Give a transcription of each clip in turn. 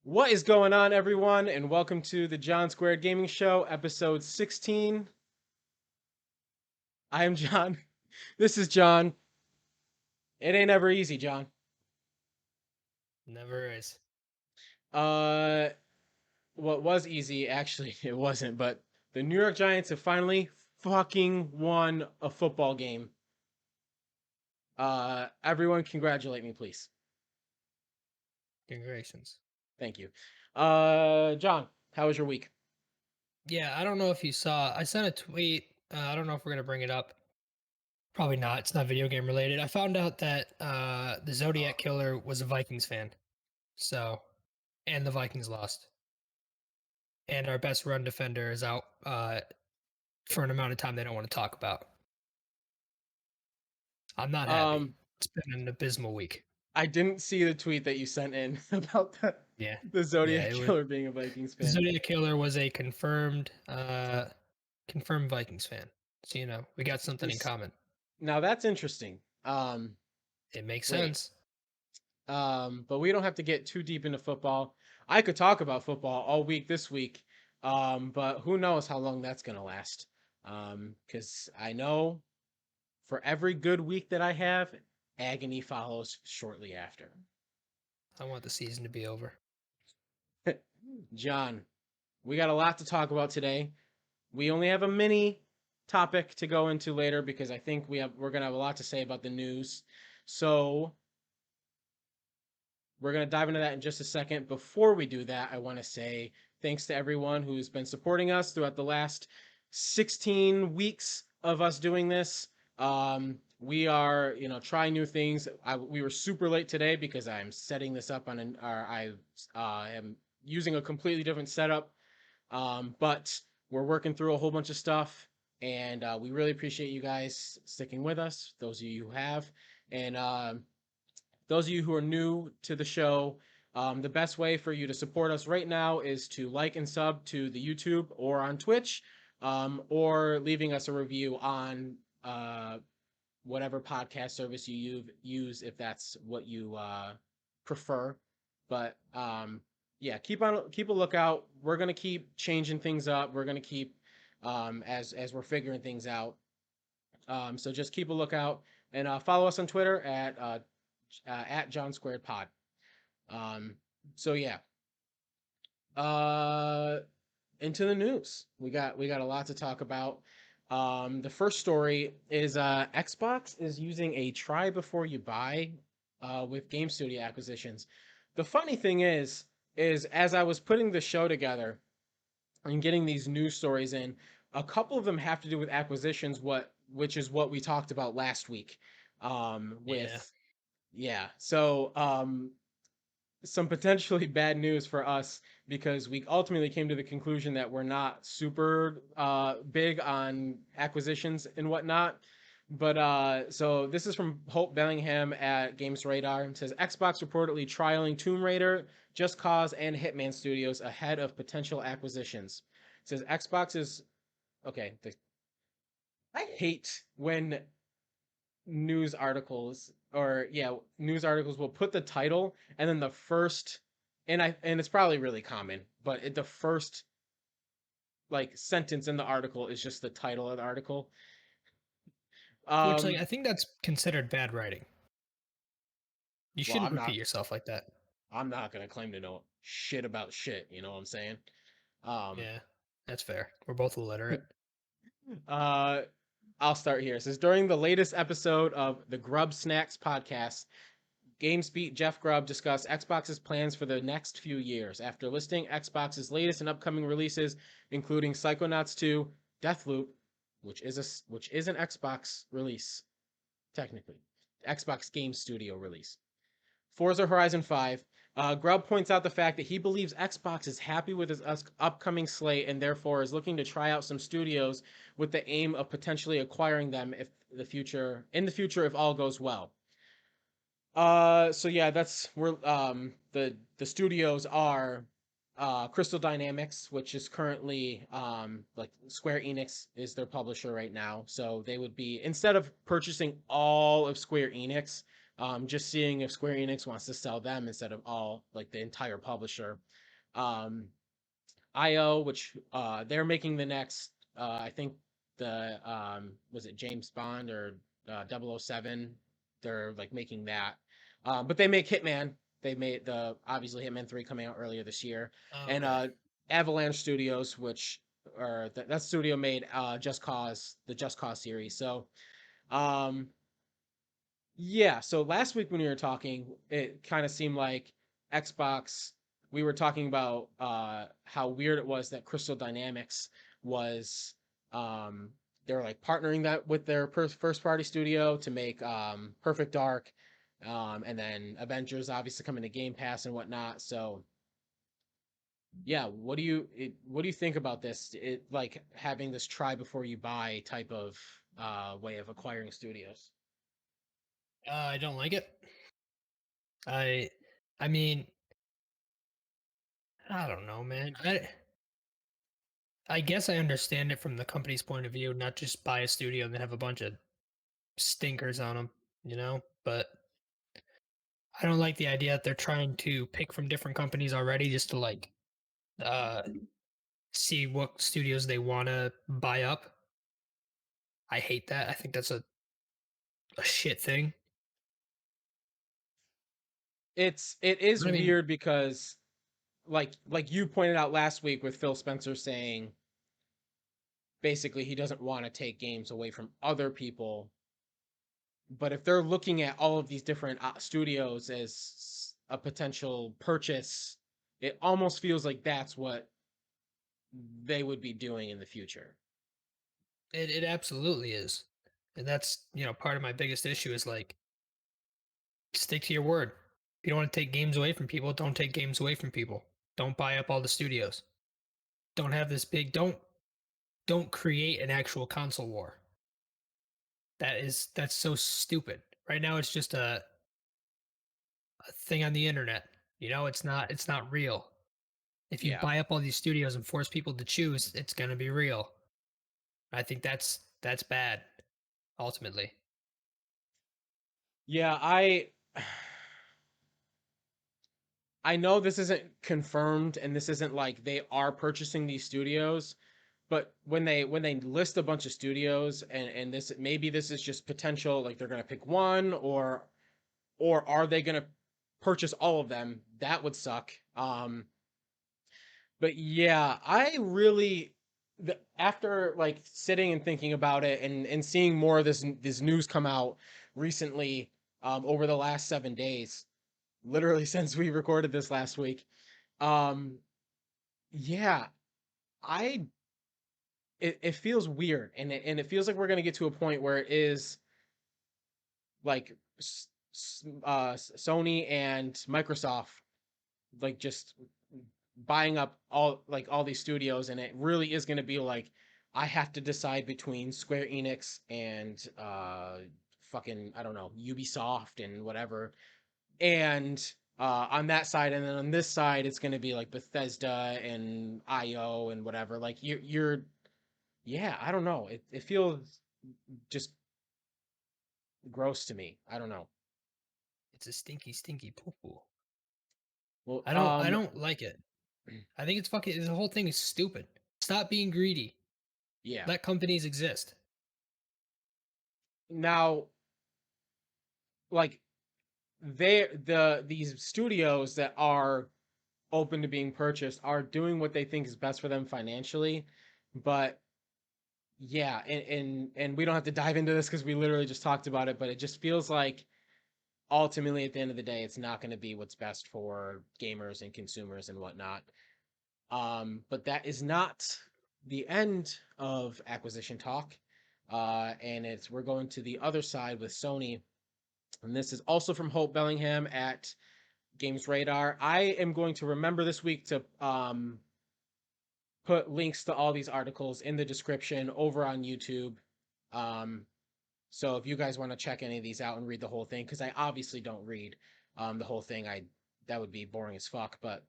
What is going on, everyone, and welcome to the John Squared Gaming Show, episode 16. I am John. This is John. It ain't ever easy, John. Never is. Uh, what was easy, actually, it wasn't, but the New York Giants have finally fucking won a football game. Everyone congratulate me, please. Congratulations. Thank you. John, how was your week? Yeah, I don't know if you saw. I sent a tweet. I don't know if we're gonna bring it up. Probably not. It's not video game related. I found out that the Zodiac killer was a Vikings fan. So, and the Vikings lost. And our best run defender is out for an amount of time they don't want to talk about. I'm not happy. Um, It's been an abysmal week. I didn't see the tweet that you sent in about Yeah. the Yeah, Zodiac it was Killer being a Vikings the fan. Zodiac killer was a confirmed Vikings fan. So we got something in This common. Now that's interesting. It makes Wait. sense. But we don't have to get too deep into football. I could talk about football all week this week. But who knows how long that's gonna last. Because I know for every good week that I have, agony follows shortly after. I want the season to be over. John, we got a lot to talk about today. We only have a mini topic to go into later because I think we're gonna have a lot to say about the news. So we're going to dive into that in just a second. Before we do that, I want to say thanks to everyone who's been supporting us throughout the last 16 weeks of us doing this. We are, trying new things. We were super late today because I'm setting this up I am using a completely different setup. But we're working through a whole bunch of stuff, and we really appreciate you guys sticking with us. Those of you who have, and those of you who are new to the show, the best way for you to support us right now is to like and sub to the YouTube or on Twitch, or leaving us a review on whatever podcast service you use if that's what you prefer. But yeah, keep a lookout. We're gonna keep changing things up. We're gonna keep as we're figuring things out. So just keep a lookout and follow us on Twitter at John Squared Pod. Um, so yeah. Uh, into the news. We got a lot to talk about. The first story is Xbox is using a try before you buy with game studio acquisitions. The funny thing is as I was putting the show together and getting these news stories in, a couple of them have to do with acquisitions, which is what we talked about last week. Yeah. With Yeah. So, some potentially bad news for us because we ultimately came to the conclusion that we're not super big on acquisitions and whatnot. But so this is from Hope Bellingham at Games Radar. It says Xbox reportedly trialing Tomb Raider, Just Cause, and Hitman Studios ahead of potential acquisitions. It says Xbox is okay. I hate when news articles or yeah news articles will put the title and then the first and it's probably really common but the first like sentence in the article is just the title of the article. Which, like, um I think that's considered bad writing. You well shouldn't repeat yourself like that. I'm not gonna claim to know shit about shit, you know what I'm saying. um Yeah, that's fair. We're both illiterate. uh I'll start here. It says during the latest episode of the Grub Snacks podcast, GameSpeak Jeff Grubb discussed Xbox's plans for the next few years after listing Xbox's latest and upcoming releases, including Psychonauts 2, Deathloop, which is an Xbox release technically, Xbox Game Studio release. Forza Horizon 5. Grubb points out the fact that he believes Xbox is happy with his upcoming slate and therefore is looking to try out some studios with the aim of potentially acquiring them in the future if all goes well. So yeah, that's where the studios are Crystal Dynamics, which is currently like Square Enix is their publisher right now. So they would be, instead of purchasing all of Square Enix, just seeing if Square Enix wants to sell them instead of all like the entire publisher. Um, IO, which they're making the next, I think the was it James Bond or 007? They're like making that, but they make Hitman. They made the obviously Hitman 3 coming out earlier this year, Oh, and okay. Avalanche Studios, which or that studio made Just Cause, the Just Cause series. So um, yeah, so last week when we were talking, it kind of seemed like Xbox, we were talking about how weird it was that Crystal Dynamics was um they're like partnering that with their first party studio to make Perfect Dark, and then Avengers obviously coming to Game Pass and whatnot. So yeah, what do you think about this? It like having this try before you buy type of way of acquiring studios. I don't like it. I I mean, I don't know, man. I guess I understand it from the company's point of view, not just buy a studio and then have a bunch of stinkers on them, you know? But I don't like the idea that they're trying to pick from different companies already just to like uh see what studios they want to buy up. I hate that. I think that's a shit thing. It is But I mean, weird because like you pointed out last week with Phil Spencer saying basically he doesn't want to take games away from other people, but if they're looking at all of these different studios as a potential purchase, it almost feels like that's what they would be doing in the future. it absolutely is. And that's, part of my biggest issue is like stick to your word. If you don't want to take games away from people, don't take games away from people. Don't buy up all the studios. Don't have this big don't create an actual console war. That's so stupid. Right now it's just a thing on the internet. It's not real. If you Yeah. buy up all these studios and force people to choose, it's going to be real. I think that's bad ultimately. Yeah, I know this isn't confirmed and this isn't like they are purchasing these studios, but when they list a bunch of studios and this maybe this is just potential like they're going to pick one or are they going to purchase all of them? That would suck. But yeah, I really after like sitting and thinking about it and seeing more of this news come out recently over the last 7 days, literally since we recorded this last week. Um yeah, I it feels weird and it feels like we're going to get to a point where it is like Sony and Microsoft like just buying up all these studios and it really is going to be like I have to decide between Square Enix and fucking I don't know Ubisoft and whatever and on that side and then on this side it's going to be like Bethesda and IO and whatever like you're yeah I don't know it feels just gross to me I don't know It's a stinky, stinky poo poo. well I don't like it. I think it's fucking the whole thing is stupid. Stop being greedy. yeah Let companies exist. now like these studios that are open to being purchased are doing what they think is best for them financially but yeah and we don't have to dive into this because we literally just talked about it but it just feels like ultimately at the end of the day it's not going to be what's best for gamers and consumers and whatnot but that is not the end of acquisition talk and it's we're going to the other side with Sony and this is also from Hope Bellingham at Games Radar. I am going to remember this week to put links to all these articles in the description over on YouTube. Um, so if you guys want to check any of these out and read the whole thing, because I obviously don't read the whole thing, I that would be boring as fuck. But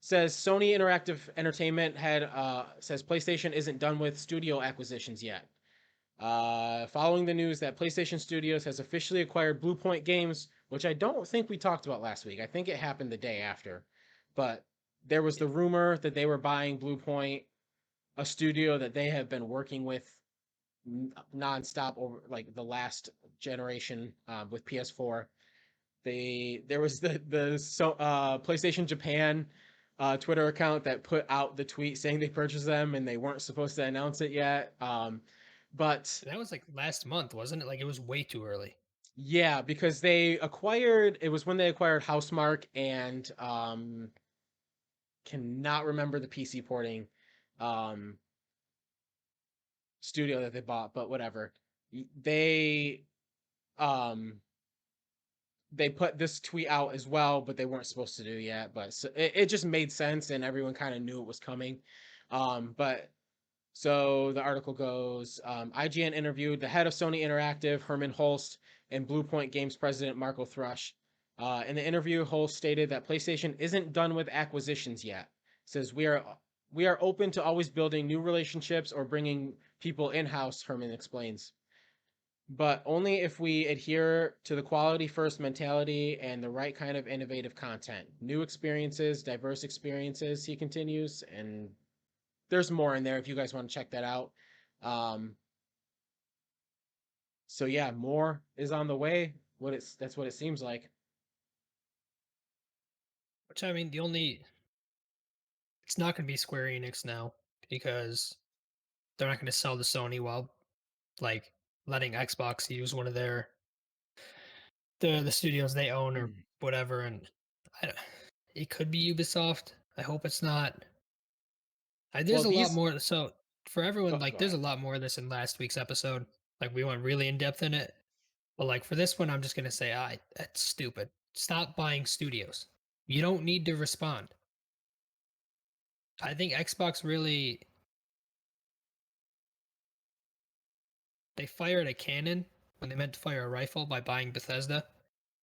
says Sony Interactive Entertainment had says PlayStation isn't done with studio acquisitions yet. Following the news that PlayStation Studios has officially acquired Blue Point Games, which I don't think we talked about last week. I think it happened the day after. But there was the rumor that they were buying Blue Point, a studio that they have been working with nonstop over like the last generation with PS4. There was the PlayStation Japan Twitter account that put out the tweet saying they purchased them and they weren't supposed to announce it yet. But That was like last month, wasn't it? Like it was way too early. yeah, because they acquired it was when they acquired Housemark and cannot remember the PC porting um studio that they bought, but whatever. They um they put this tweet out as well, but they weren't supposed to do yet. But so it just made sense, and everyone kind of knew it was coming. But so the article goes: IGN interviewed the head of Sony Interactive, Herman Holst, and Bluepoint Games president Marco Thrush. In the interview, Holst stated that PlayStation isn't done with acquisitions yet. Says we are open to always building new relationships or bringing people in house. Herman explains, but only if we adhere to the quality first mentality and the right kind of innovative content. New experiences, diverse experiences, he continues, and there's more in there if you guys want to check that out. Um, so yeah, more is on the way. That's what it seems like. Which I mean, the only it's not going to be Square Enix now because they're not going to sell to Sony while like letting Xbox use one of the studios they own or Mm. whatever. And I, it could be Ubisoft. I hope it's not. Well, There's a lot these more. So for everyone, go like there's a ahead. lot more of this in last week's episode. Like we went really in depth in it. But like for this one, I'm just gonna say, that's stupid. Stop buying studios. You don't need to respond. I think Xbox really they fired a cannon when they meant to fire a rifle by buying Bethesda,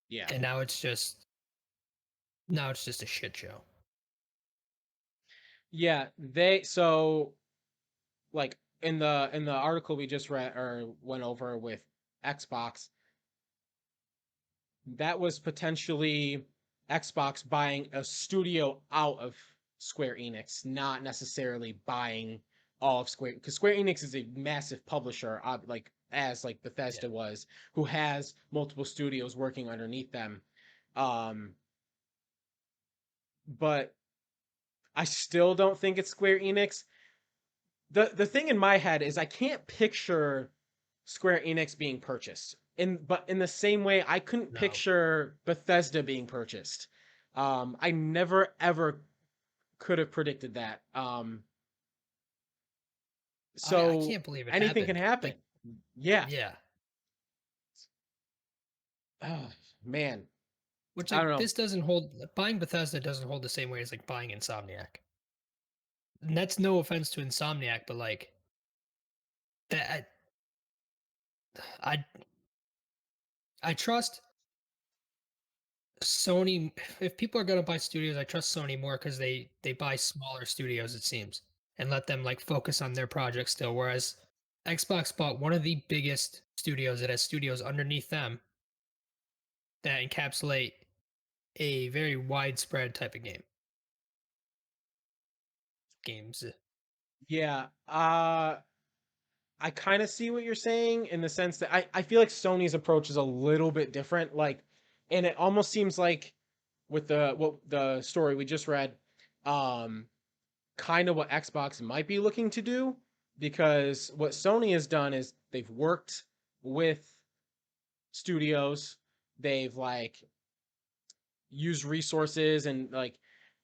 Yeah, and now it's just a shit show. yeah. They so like in the article we just read or went over with Xbox, that was potentially Xbox buying a studio out of Square Enix, not necessarily buying all of Square, because Square Enix is a massive publisher, like as like Yeah. Bethesda was, who has multiple studios working underneath them. Um, but I still don't think it's Square Enix. The thing in my head is I can't picture Square Enix being purchased. But in the same way, I couldn't No. picture Bethesda being purchased. I never ever could have predicted that. I So can't believe it anything can happened. happen. Like, Yeah. yeah. Oh, man, Which I don't like know. this doesn't hold buying Bethesda doesn't hold the same way as like buying Insomniac. And that's no offense to Insomniac, but like that I I trust Sony. If people are gonna buy studios, I trust Sony more because they buy smaller studios, it seems, and let them like focus on their projects still. Whereas Xbox bought one of the biggest studios that has studios underneath them that encapsulate a very widespread type of games. Yeah. I kind of see what you're saying in the sense that I feel like Sony's approach is a little bit different. Like, and it almost seems like with the story we just read, um, kind of what Xbox might be looking to do, because what Sony has done is they've worked with studios, they've like used resources and like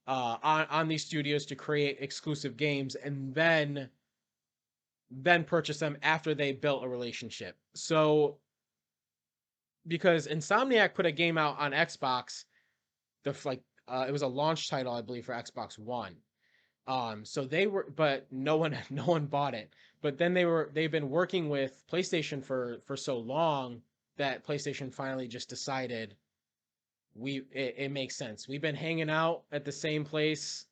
on these studios to create exclusive games, and then purchase them after they built a relationship. So because Insomniac put a game out on Xbox, it was a launch title I believe for Xbox One. So they were, but no one bought it. But then they've been working with PlayStation for so long that PlayStation finally just decided it makes sense. We've been hanging out at the same place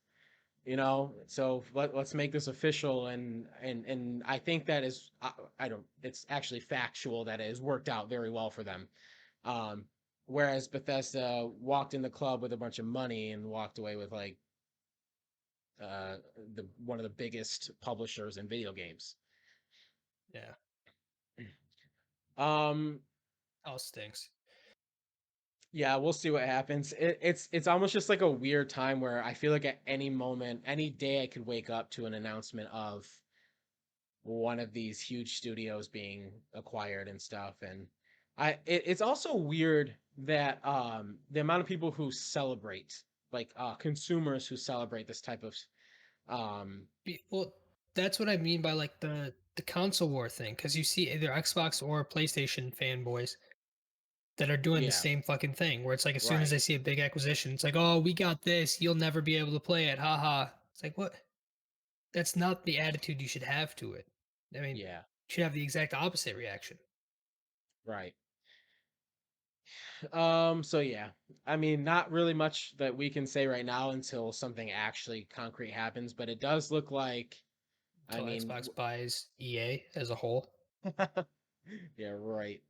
So let's make this official, and I think that is I don't it's actually factual that it has worked out very well for them. Um, Whereas Bethesda walked in the club with a bunch of money and walked away with like uh the one of the biggest publishers in video games. Yeah. Um, All stinks. yeah, we'll see what happens. It's almost just like a weird time where I feel like at any moment, any day, I could wake up to an announcement of one of these huge studios being acquired and stuff. And it's also weird that the amount of people who celebrate, like consumers who celebrate this type of um Well, that's what I mean by like the console war thing, because you see either Xbox or PlayStation fanboys that are doing the yeah, same fucking thing, where it's like as soon as right, they see a big acquisition, it's like, oh, we got this, you'll never be able to play it, haha. It's like, what? That's not the attitude you should have to it. I mean, you yeah, should have the exact opposite reaction. right. So yeah, I mean, not really much that we can say right now until something actually concrete happens, but it does look like, I Until mean, Xbox buys EA as a whole. yeah, right.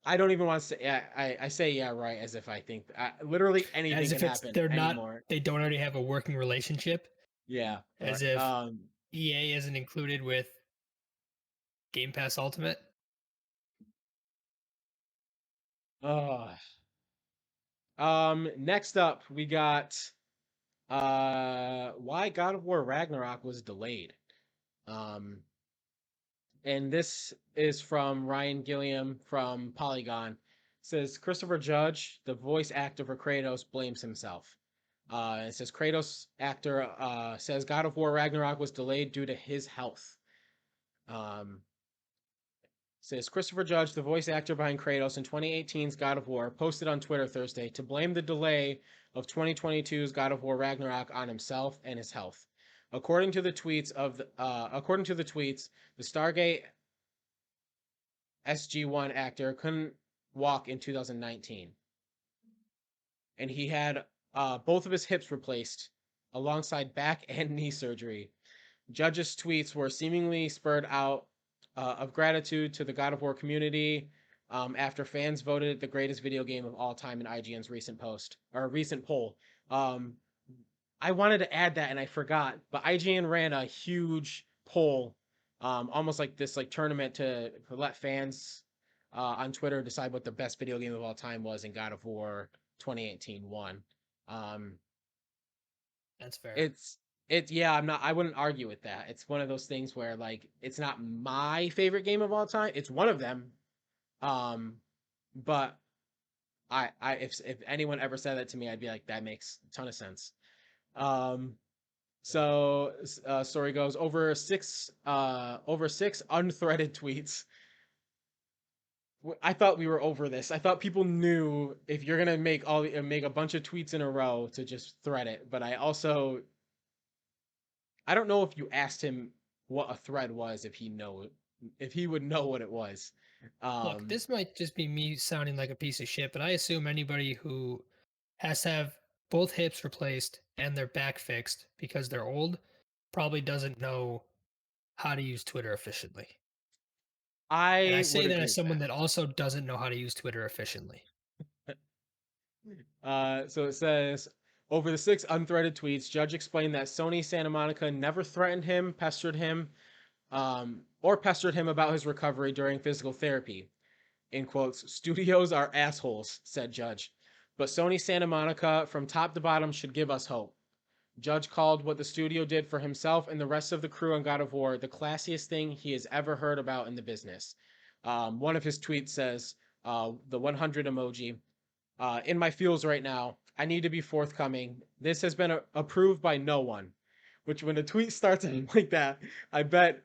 I don't even want to say, yeah, I say yeah, right, as if I think literally anything As can if happen anymore. they don't already have a working relationship. Yeah, As right. if EA isn't included with Game Pass Ultimate. Oh, next up we got why God of War Ragnarok was delayed. Um, and this is from Ryan Gilliam from Polygon. It says Christopher Judge, the voice actor for Kratos, blames himself. It says Kratos actor says God of War Ragnarok was delayed due to his health. Um, Says Christopher Judge, the voice actor behind Kratos in 2018's God of War, posted on Twitter Thursday to blame the delay of 2022's God of War Ragnarok on himself and his health. According to the tweets, the Stargate SG1 actor couldn't walk in 2019, and he had both of his hips replaced alongside back and knee surgery. Judge's tweets were seemingly spurred out of gratitude to the God of War community after fans voted it the greatest video game of all time in IGN's recent poll. Um, I wanted to add that and I forgot, but IGN ran a huge poll, almost like this like tournament to let fans on Twitter decide what the best video game of all time was, and God of War 2018 won. Um, That's fair. it's yeah, I wouldn't argue with that. It's one of those things where like it's not my favorite game of all time. It's one of them. Um, but if anyone ever said that to me, I'd be like, that makes a ton of sense. Um, so story goes over six unthreaded tweets. I thought we were over this. I thought people knew if you're gonna make a bunch of tweets in a row to just thread it. But I don't know if you asked him what a thread was, if he would know what it was. Look, Um, this might just be me sounding like a piece of shit, but I assume anybody who has to have both hips replaced and their back fixed because they're old probably doesn't know how to use Twitter efficiently. And I I say would that agree as with someone that. that also doesn't know how to use Twitter efficiently. So it says over the six unthreaded tweets, Judge explained that Sony Santa Monica never threatened him, or pestered him about his recovery during physical therapy. In quotes, studios are assholes, said Judge. But Sony Santa Monica, from top to bottom, should give us hope. Judge called what the studio did for himself and the rest of the crew on God of War the classiest thing he has ever heard about in the business. One of his tweets says, the 100 emoji, in my feels right now, I need to be forthcoming. This has been approved by no one. Which, when a tweet starts like that, I bet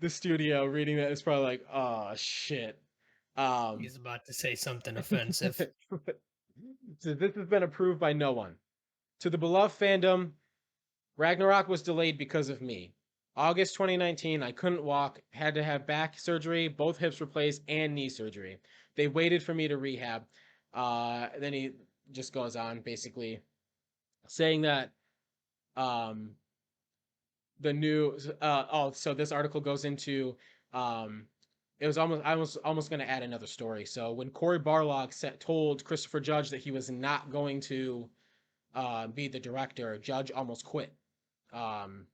the studio reading that is probably like, oh shit. Um, He's about to say something offensive. so this has been approved by no one. To the beloved fandom, Ragnarok was delayed because of me. August 2019, I couldn't walk, had to have back surgery, both hips replaced, and knee surgery. They waited for me to rehab. Then he just goes on, basically saying that um the new so this article goes into um it was almost I was almost going to add another story. So when Cory Barlog told Christopher Judge that he was not going to be the director, Judge almost quit um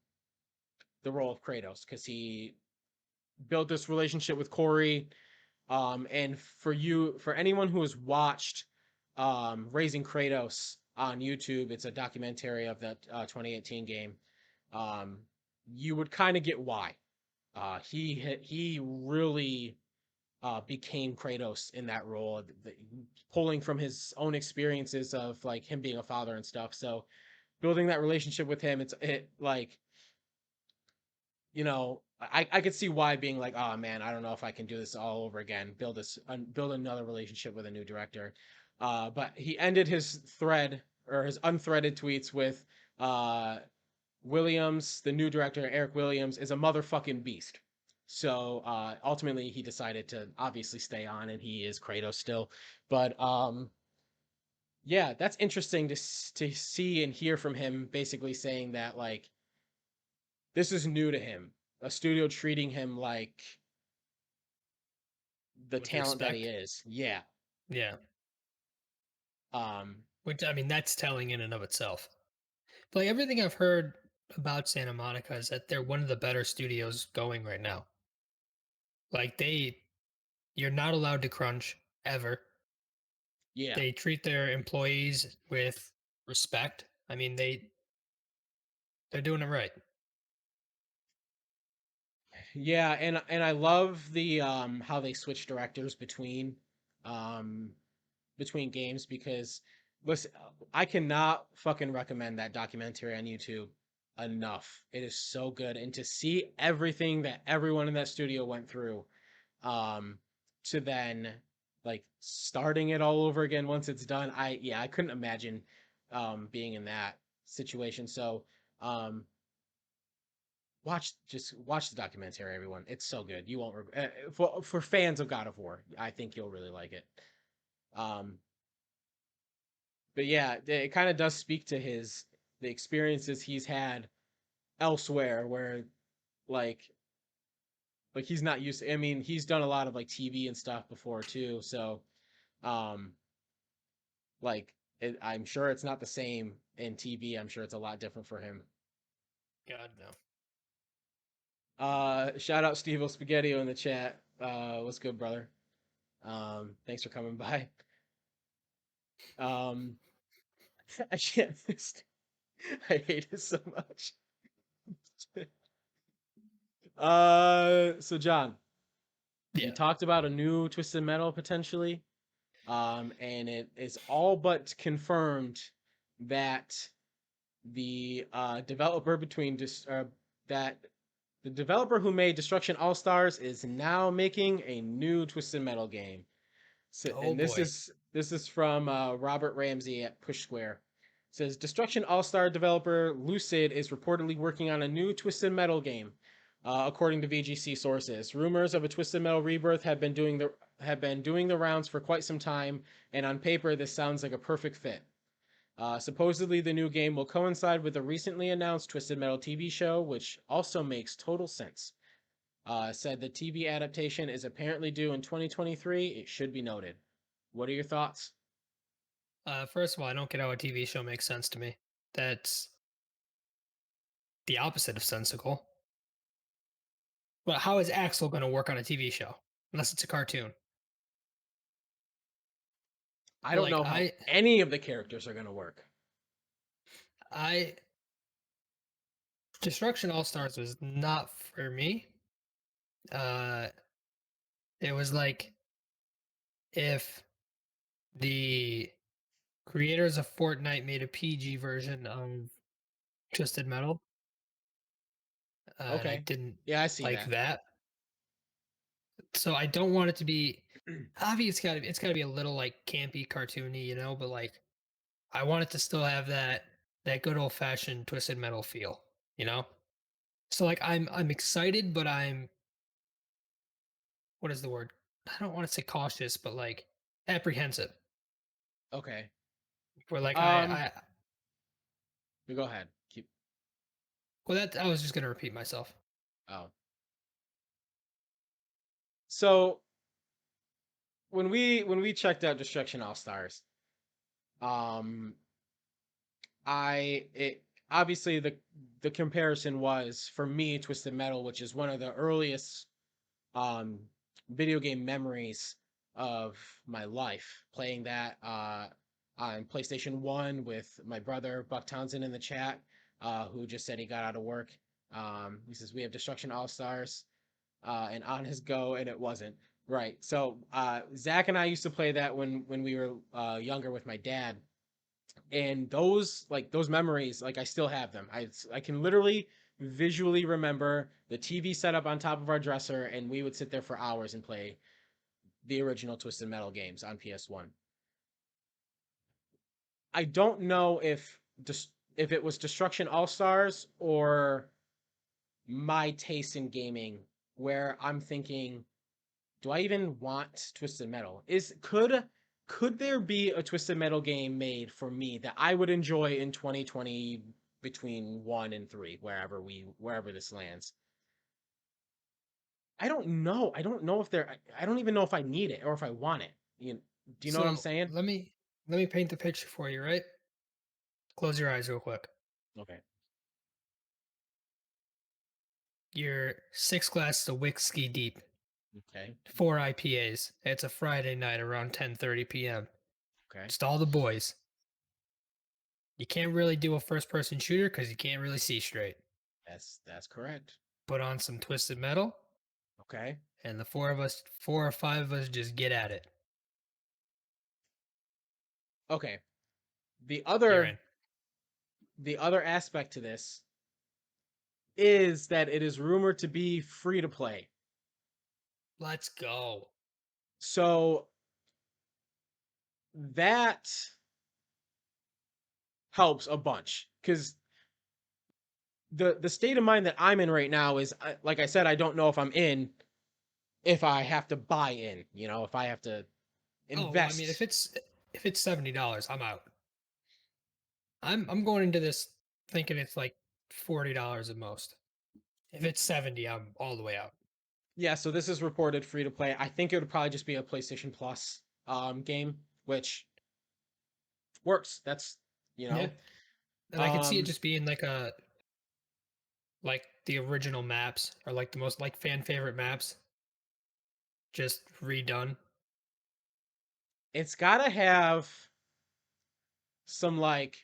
the role of Kratos because he built this relationship with Corey. And for anyone who has watched Raising Kratos on YouTube, it's a documentary of that 2018 game. Um, you would kind of get why. He really became Kratos in that role, pulling from his own experiences of like him being a father and stuff. So building that relationship with him, it like I could see why being like, oh man, I don't know if I can do this all over again. Build another relationship with a new director. But he ended his thread or his unthreaded tweets with uh, Williams, the new director, Eric Williams, is a motherfucking beast. So ultimately, he decided to obviously stay on, and he is Kratos still. But yeah, that's interesting to see and hear from him, basically saying that like this is new to him. A studio treating him like the with talent that he respect. is. Yeah. Yeah. Um. Which I mean, that's telling in and of itself. But like everything I've heard about Santa Monica is that they're one of the better studios going right now. Like you're not allowed to crunch ever. Yeah. They treat their employees with respect. I mean, they're doing it right. Yeah. And I love the how they switch directors um between games because listen, I cannot fucking recommend that documentary on YouTube enough. It is so good, and to see everything that everyone in that studio went through, um, to then like starting it all over again once it's done. I couldn't imagine being in that situation. So um watch the documentary, everyone. It's so good. You won't for fans of God of War, I think you'll really like it. Um but yeah, it kind of does speak to the experiences he's had elsewhere where like he's not used to, I mean, he's done a lot of like TV and stuff before too, so um like I'm sure it's not the same in TV. I'm sure it's a lot different for him. God no. Shout out Steve Spaghetti in the chat. What's good, brother? Thanks for coming by. Um, I can't. I hate it so much. So John, we Yeah. talked about a new Twisted Metal potentially. And it is all but confirmed that the developer that the developer who made Destruction All Stars is now making a new Twisted Metal game. So, Oh and boy. this is from Robert Ramsey at Push Square. It says Destruction All Star developer Lucid is reportedly working on a new Twisted Metal game, according to VGC sources. Rumors of a Twisted Metal rebirth have been doing the rounds for quite some time, and on paper, this sounds like a perfect fit. Supposedly, the new game will coincide with the recently announced Twisted Metal TV show, which also makes total sense. Said the TV adaptation is apparently due in 2023. It should be noted. What are your thoughts? First of all, I don't get how a TV show makes sense to me. That's the opposite of sensical. But how is Axel going to work on a TV show unless it's a cartoon? I don't Like know how any of the characters are going to work. I Destruction All Stars was not for me. Uh, it was like if the creators of Fortnite made a PG version of Twisted Metal, and I Okay. didn't Yeah, I see like that. that. So I don't want it to be obviously it's gotta be a little like campy, cartoony, you know, but like I want it to still have that good old fashioned Twisted Metal feel, you know? So like I'm excited, but I'm what is the word? I don't want to say cautious, but like apprehensive. Okay. Where like Um, you go ahead. Keep. Well, that I was just gonna repeat myself. Oh. So when we checked out Destruction All Stars, um I it obviously the comparison was for me Twisted Metal, which is one of the earliest um video game memories of my life, playing that on PlayStation 1 with my brother Buck Townsend in the chat, who just said he got out of work. He says we have Destruction All Stars and On His Go, and it wasn't. Right. So Zach and I used to play that when we were younger with my dad, and those memories, like I still have them. I can literally visually remember the TV set up on top of our dresser, and we would sit there for hours and play the original Twisted Metal games on PS1. I don't know if it was Destruction All Stars or my taste in gaming where I'm thinking, do I even want Twisted Metal? Could there be a Twisted Metal game made for me that I would enjoy in 2020 between 1 and 3, wherever this lands? I don't know. I don't know if there I don't even know if I need it or if I want it. Do you know what I'm So saying? let me paint the picture for you, right? Close your eyes real quick. Okay. You're 6 glasses of whiskey deep, Okay. 4 IPAs. It's a Friday night around 10:30 p.m. Okay. Just all the boys. You can't really do a first-person shooter because you can't really see straight. That's correct. Put on some Twisted Metal, Okay. and the four or five of us, just get at it. Okay. The You're other in. the other aspect to this is that it is rumored to be free to play. Let's go. So that helps a bunch because the state of mind that I'm in right now is, like I said, I don't know if I'm in, if I have to buy in, if I have to Oh well, I mean, invest. if it's $70, I'm out. I'm going into this thinking it's like $40 at most. If it's 70, I'm all the way out. Yeah, so this is reported free to play. I think it would probably just be a PlayStation Plus game, which works. That's you Yeah, know. and I could see it Um just being like the original maps or like the most like fan favorite maps, just redone. it's gotta have some like,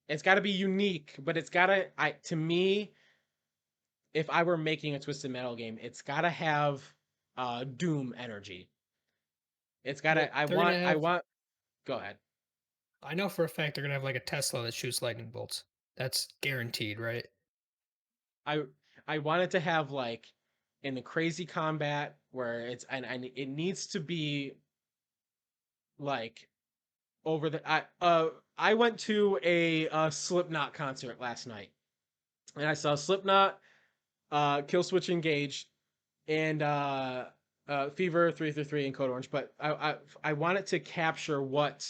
it's gotta be unique, but it's gotta, I to me, if I were making a Twisted Metal game, it's gotta have Doom energy. It's gotta, Well, they're gonna I have. want, go ahead. I know for a fact they're gonna have like a Tesla that shoots lightning bolts. That's guaranteed, right? I I want it to have like in the crazy combat where and it needs to be like over the I went to a Slipknot concert last night, and I saw Slipknot, Killswitch Engage, and Fever 333 and Code Orange, but I wanted to capture what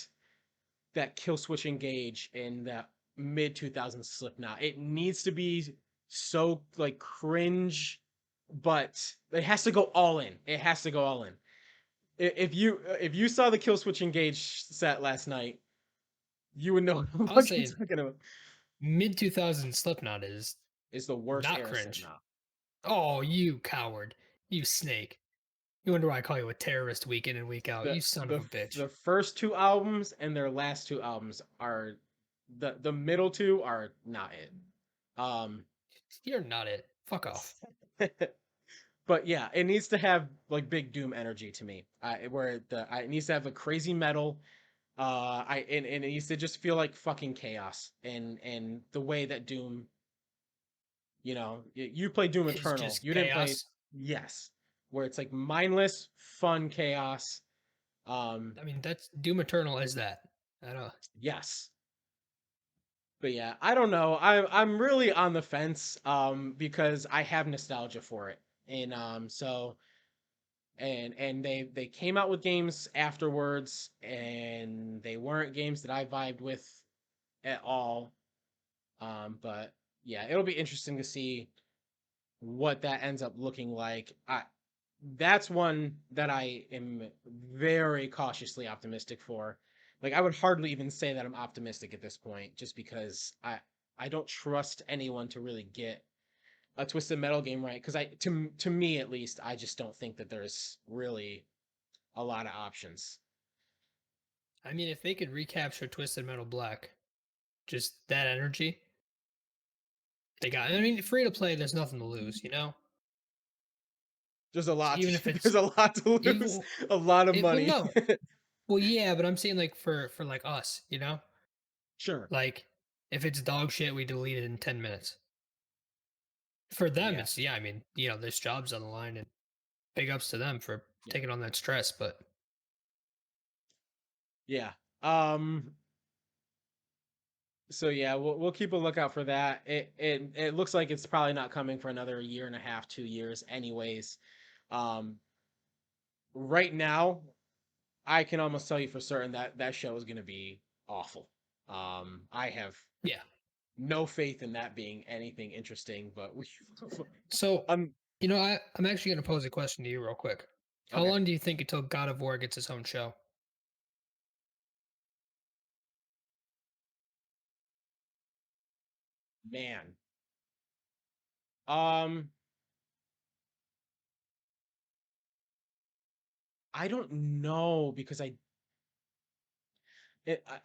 that Killswitch Engage in that mid 2000s Slipknot. It needs to be so like cringe, but it has to go all in. It has to go all in. If you saw the Killswitch Engage set last night, you would know what I I'm was saying talking about. mid 2000 Slipknot is It's the worst not era cringe. Slipknot. Oh, you coward. You snake. You wonder why I call you a terrorist week in and week out. The You son of the a bitch. the first two albums and their last two albums are the middle two are not it. Um You're not it. Fuck off. but yeah, it needs to have like big Doom energy to me. It needs to have a crazy metal. And it needs to just feel like fucking chaos. And the way that Doom, you play Doom Is Eternal. just You didn't play, chaos. yes, where it's like mindless, fun chaos. Um, I mean, that's Doom Eternal is that. I don't. yes. But yeah, I don't know. I'm really on the fence because I have nostalgia for it. And they came out with games afterwards, and they weren't games that I vibed with at all. But yeah, it'll be interesting to see what that ends up looking like. That's one that I am very cautiously optimistic for. Like I would hardly even say that I'm optimistic at this point, just because I don't trust anyone to really get a Twisted Metal game right. Because to me at least, I just don't think that there's really a lot of options. I mean, if they could recapture Twisted Metal Black, just that energy they got. I mean, free to play, there's nothing to lose, you know. There's a So lot. even if There's it's a lot to lose. even A lot of well, money. no, well, yeah, but I'm saying like for like us, you know, Sure. like if it's dog shit, we delete it in 10 minutes. For them, Yeah. it's yeah. I mean, you know, there's jobs on the line, and big ups to them for Yeah. taking on that stress. But Yeah. Um. So yeah, we'll keep a lookout for that. It looks like it's probably not coming for another year and a half, 2 years, anyways. Um. Right now, I can almost tell you for certain that that show is going to be awful. I have yeah. no faith in that being anything interesting. But we, So um, you know, I'm actually gonna pose a question to you real quick. How okay, long do you think until God of War gets its own show? man. Um. I don't know because I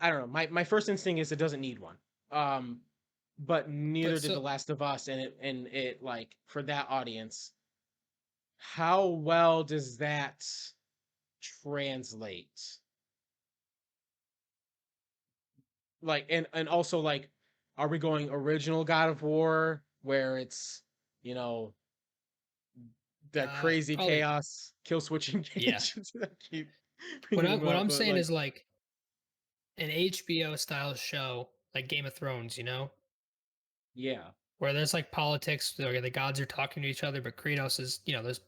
don't know. My first instinct is it doesn't need one. Um, but But neither did The so Last of Us, and it like for that audience, how well does that translate? Like, and also like, are we going original God of War where it's you know the crazy probably chaos kill switch yeah. engage? I keep bringing them What up, I'm but saying like, is like an HBO style show, like Game of Thrones, you know, yeah, where there's like politics, where the gods are talking to each other, but Kratos is, you know, there's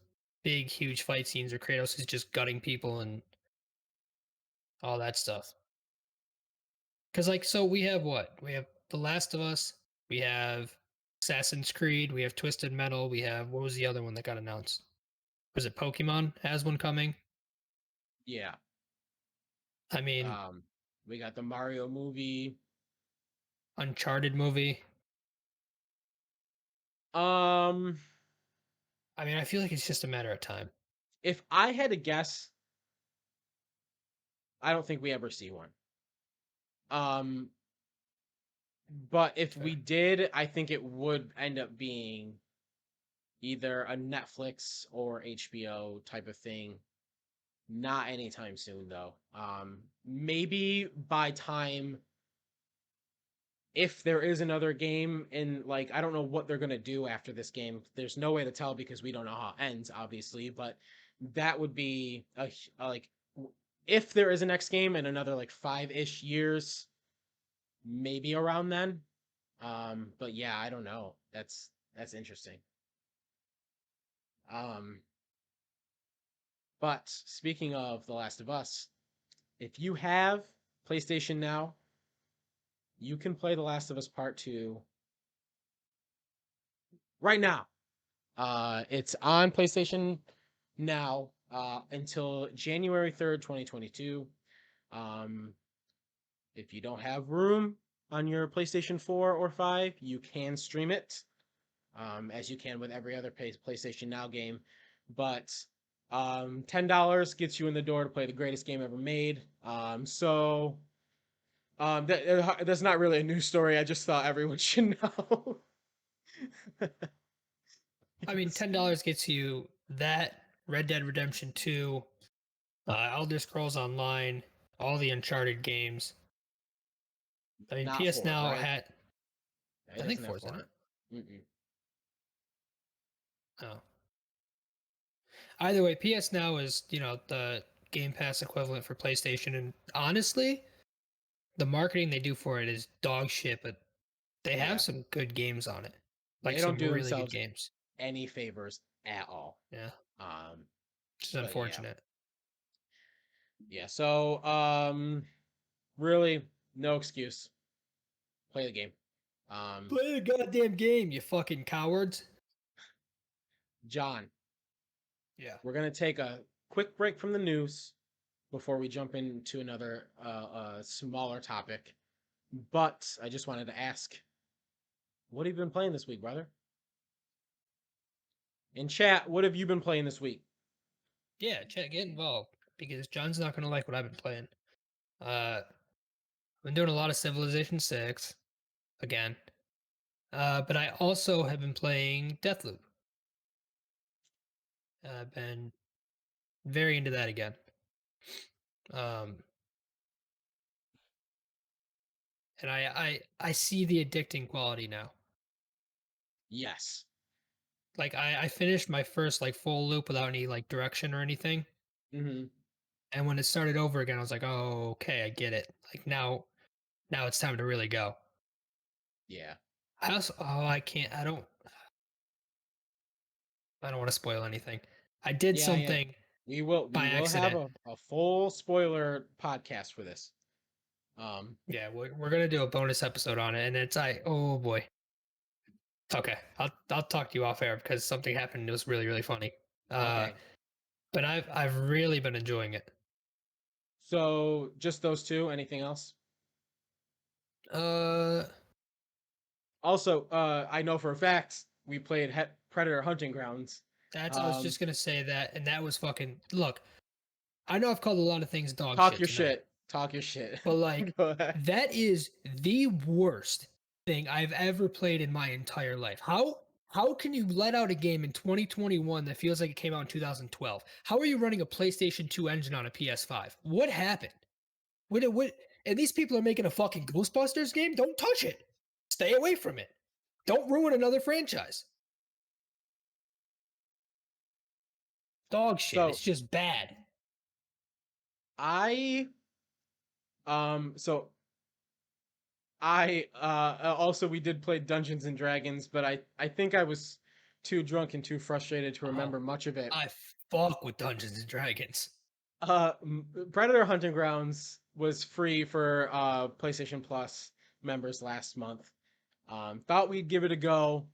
big, huge fight scenes where Kratos is just gutting people and all that stuff. Because like, so we have what? We have The Last of Us, we have Assassin's Creed, we have Twisted Metal, we have what was the other one that got announced? Was it Pokemon has one coming? yeah. I mean, Um, we got the Mario movie. Uncharted movie. Um, I mean, I feel like it's just a matter of time. if I had to guess, I don't think we ever see one. Um, but if we Fair. did, I think it would end up being either a Netflix or HBO type of thing. Not anytime soon, though. Maybe by time if there is another game in like I don't know what they're gonna do after this game. There's no way to tell because we don't know how it ends, obviously. But that would be like if there is a next game in another like 5-ish years, maybe around then. But yeah, I don't know. That's interesting. Um, but speaking of The Last of Us, if you have PlayStation Now, you can play The Last of Us Part 2 right now. It's on PlayStation Now until January 3rd, 2022. Um, if you don't have room on your PlayStation 4 or 5, you can stream it, as you can with every other PlayStation Now game. But $10 gets you in the door to play the greatest game ever made. That's not really a news story. I just thought everyone should know. I mean, Because $10 gets you that Red Dead Redemption 2, Elder Scrolls Online, all the Uncharted games. I mean, not PS four, Now right? had, It I think doesn't have 4's in four. it. Mm-mm. Oh. Either way, PS Now is, you know, the Game Pass equivalent for PlayStation. And honestly, the marketing they do for it is dog shit, but they have Yeah, some good games on it. Like they don't some do really good themselves games. any favors at all. Yeah. Um, Which is but yeah, unfortunate. yeah. So really, no excuse. Play the game. Um, Play the goddamn game, you fucking cowards. John, Yeah. we're gonna take a quick break from the news before we jump into another smaller topic. But I just wanted to ask, what have you been playing this week, brother? In chat, what have you been playing this week? Yeah, chat, get involved because John's not gonna like what I've been playing. I've been doing a lot of Civilization 6 again. But I also have been playing Deathloop. I've been very into that again. Um, and I see the addicting quality now. Yes. Like I finished my first like full loop without any like direction or anything. Mm-hmm. And when it started over again, I was like, oh, okay, I get it. Like now it's time to really go. Yeah. I also I don't want to spoil anything. I did Yeah, yeah. something We by will have accident. a full spoiler podcast for this. Um, Yeah, we're gonna do a bonus episode on it, and oh boy. Okay, I'll talk to you off air because something happened and it was really funny. Uh, okay. but I've really been enjoying it. So just those two. Anything else? Uh, Also, I know for a fact we played Predator Hunting Grounds. that's I was Um, just gonna say that, and that was fucking. Look, I know I've called a lot of things dog talk shit your tonight, shit. Talk your shit. but like Go ahead. that is the worst thing I've ever played in my entire life. How can you let out a game in 2021 that feels like it came out in 2012? How are you running a PlayStation 2 engine on a PS5? What happened? What, and these people are making a fucking Ghostbusters game? Don't touch it. Stay away from it. Don't ruin another franchise. Dog shit. So It's just bad. I so I also we did play Dungeons and Dragons, but I think I was too drunk and too frustrated to remember Oh, much of it. I fuck with Dungeons and Dragons. Predator Hunting Grounds was free for PlayStation Plus members last month. Thought we'd give it a go.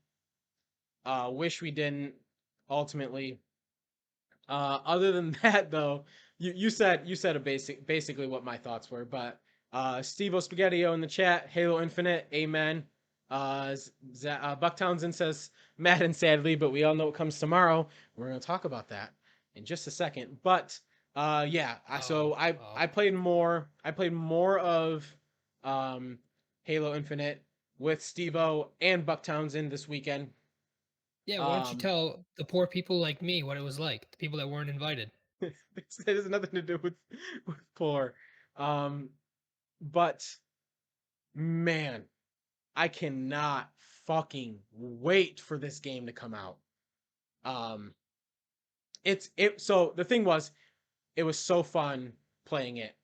Wish we didn't. Ultimately, other than that, though, you said a basically what my thoughts were. But Steve Spaghettio in the chat, Halo Infinite, amen. Buck Townsend says Madden, sadly, but we all know what comes tomorrow. We're gonna talk about that in just a second. But yeah, so Oh, I oh. played more. I played more of um, Halo Infinite with Stevo and Buck Townsend this weekend. Yeah, why don't you Um, tell the poor people like me what it was like? The people that weren't invited. it has nothing to do with poor. Um, but man, I cannot fucking wait for this game to come out. Um, so the thing was, it was so fun playing it,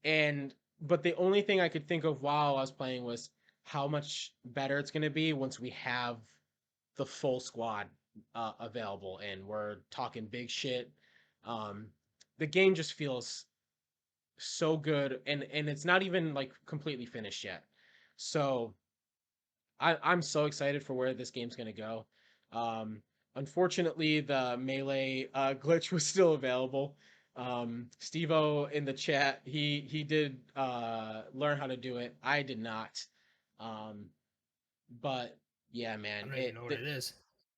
and but the only thing I could think of while I was playing was how much better it's gonna be once we have the full squad available and we're talking big shit. Um, the game just feels so good, and it's not even like completely finished yet. So I'm so excited for where this game's gonna go. Um, Unfortunately, the melee glitch was still available. Stevo in the chat, he did learn how to do it. I did not. Um, but yeah, I man, don't even know what it is.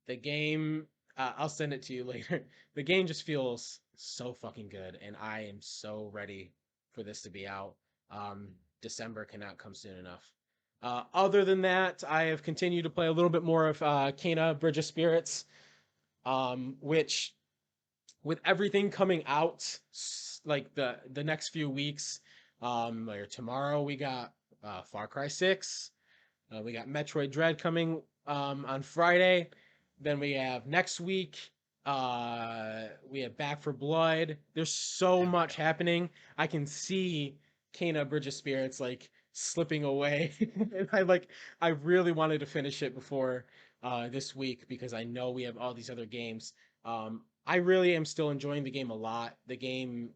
the game. I'll send it to you later. The game just feels so fucking good, and I am so ready for this to be out. Um, December cannot come soon enough. Other than that, I have continued to play a little bit more of Kena Bridge of Spirits, which with everything coming out like the next few weeks, like tomorrow we got Far Cry 6, we got Metroid Dread coming on Friday. Then we have next week. We have Back for Blood. There's so There we much go. happening. I can see Kena Bridge of Spirits like slipping away, and I really wanted to finish it before this week because I know we have all these other games. I really am still enjoying the game a lot. The game,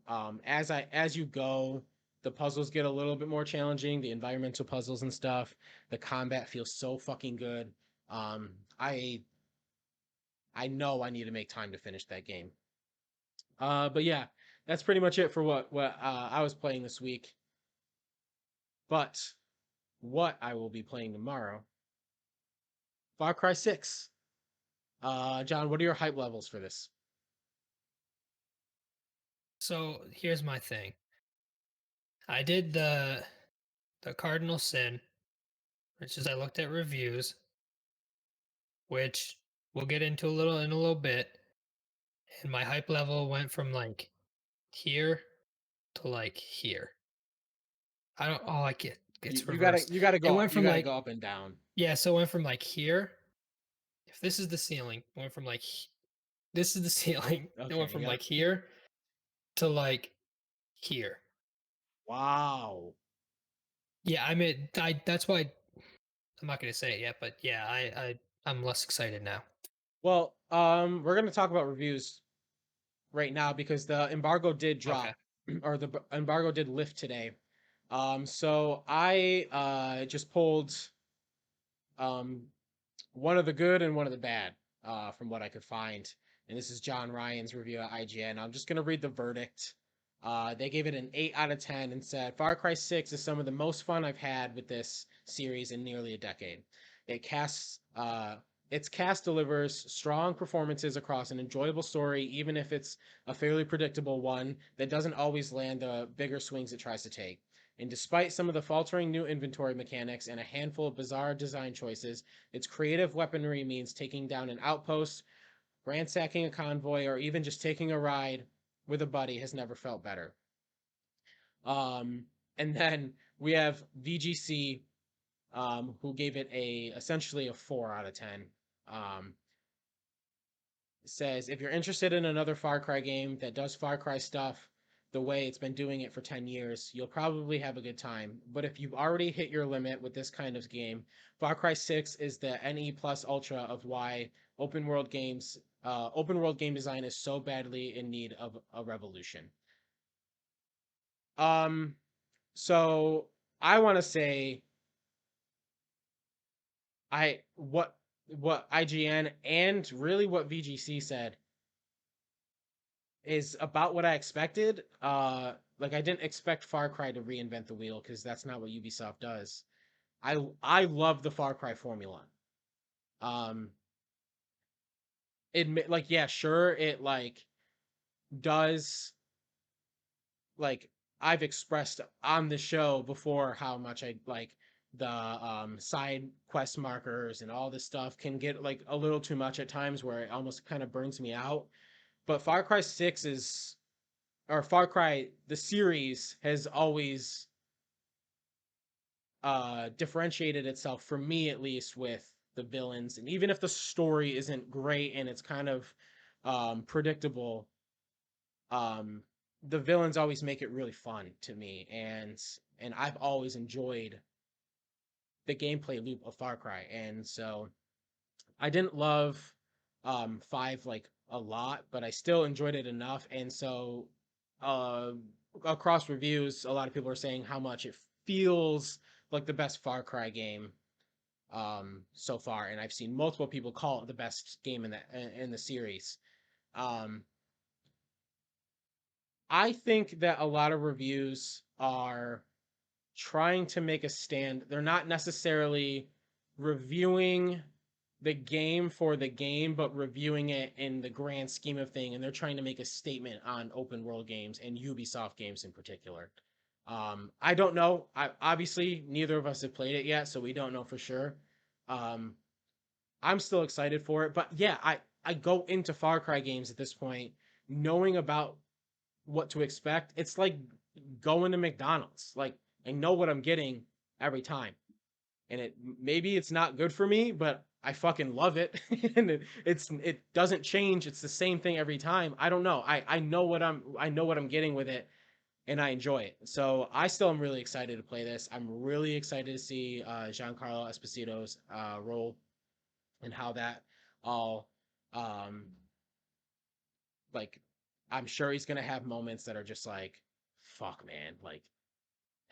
as you go, The puzzles get a little bit more challenging, the environmental puzzles and stuff. The combat feels so fucking good. Um, I I know I need to make time to finish that game. But yeah, that's pretty much it for what I was playing this week. But what I will be playing tomorrow, Far Cry 6. John, what are your hype levels for this? So here's my thing. I did the cardinal sin, which is I looked at reviews, which we'll get into a little in a little bit, and my hype level went from like here to like here. I don't. Oh, I get You, it's you gotta reversed. you gotta It go went you from gotta like go up and down. yeah. So it went from like here. If this is the ceiling, it went from like this is the ceiling. It went Okay, from yep. like here to like here. Wow. Yeah, I mean, that's why I'm not gonna say it yet, but yeah, I'm less excited now. Well, we're gonna talk about reviews right now because the embargo did Okay. drop, or the embargo did lift today. So I just pulled um one of the good and one of the bad, from what I could find. And this is John Ryan's review at IGN. I'm just gonna read the verdict. They gave it an 8 out of 10 and said Far Cry 6 is some of the most fun I've had with this series in nearly a decade. It casts its cast delivers strong performances across an enjoyable story, even if it's a fairly predictable one that doesn't always land the bigger swings it tries to take. And despite some of the faltering new inventory mechanics and a handful of bizarre design choices, its creative weaponry means taking down an outpost, ransacking a convoy, or even just taking a ride with a buddy has never felt better. Um, and then we have VGC, who gave it a essentially a 4 out of 10. Um, says if you're interested in another Far Cry game that does Far Cry stuff the way it's been doing it for 10 years, you'll probably have a good time. But if you've already hit your limit with this kind of game, Far Cry 6 is the NE plus ultra of why open world game design is so badly in need of a revolution. Um, so I want to say I what IGN and really what VGC said is about what I expected. Like I didn't expect Far Cry to reinvent the wheel because that's not what Ubisoft does. I love the Far Cry formula. Um, like yeah, sure, it like does like I've expressed on the show before how much I like the side quest markers and all this stuff can get like a little too much at times where it almost kind of burns me out. But Far Cry 6 is or Far Cry the series has always differentiated itself for me at least with the villains, and even if the story isn't great and it's kind of predictable, um the villains always make it really fun to me, and I've always enjoyed the gameplay loop of Far Cry. And so I didn't love 5 like a lot, but I still enjoyed it enough. And so uh across reviews, a lot of people are saying how much it feels like the best Far Cry game so far, and I've seen multiple people call it the best game in the series. Um I think that a lot of reviews are trying to make a stand. They're not necessarily reviewing the game for the game, but reviewing it in the grand scheme of thing, and they're trying to make a statement on open world games and Ubisoft games in particular. I don't know. Obviously neither of us have played it yet, so we don't know for sure. Um, I'm still excited for it, but yeah, I go into Far Cry games at this point knowing about what to expect. It's like going to McDonald's. Like I know what I'm getting every time. And it maybe it's not good for me, but I fucking love it. And it doesn't change. It's the same thing every time. I don't know. I know what I'm getting with it, and I enjoy it. So I still am really excited to play this. I'm really excited to see Giancarlo Esposito's role and how that all um like I'm sure he's gonna have moments that are just like, fuck man, like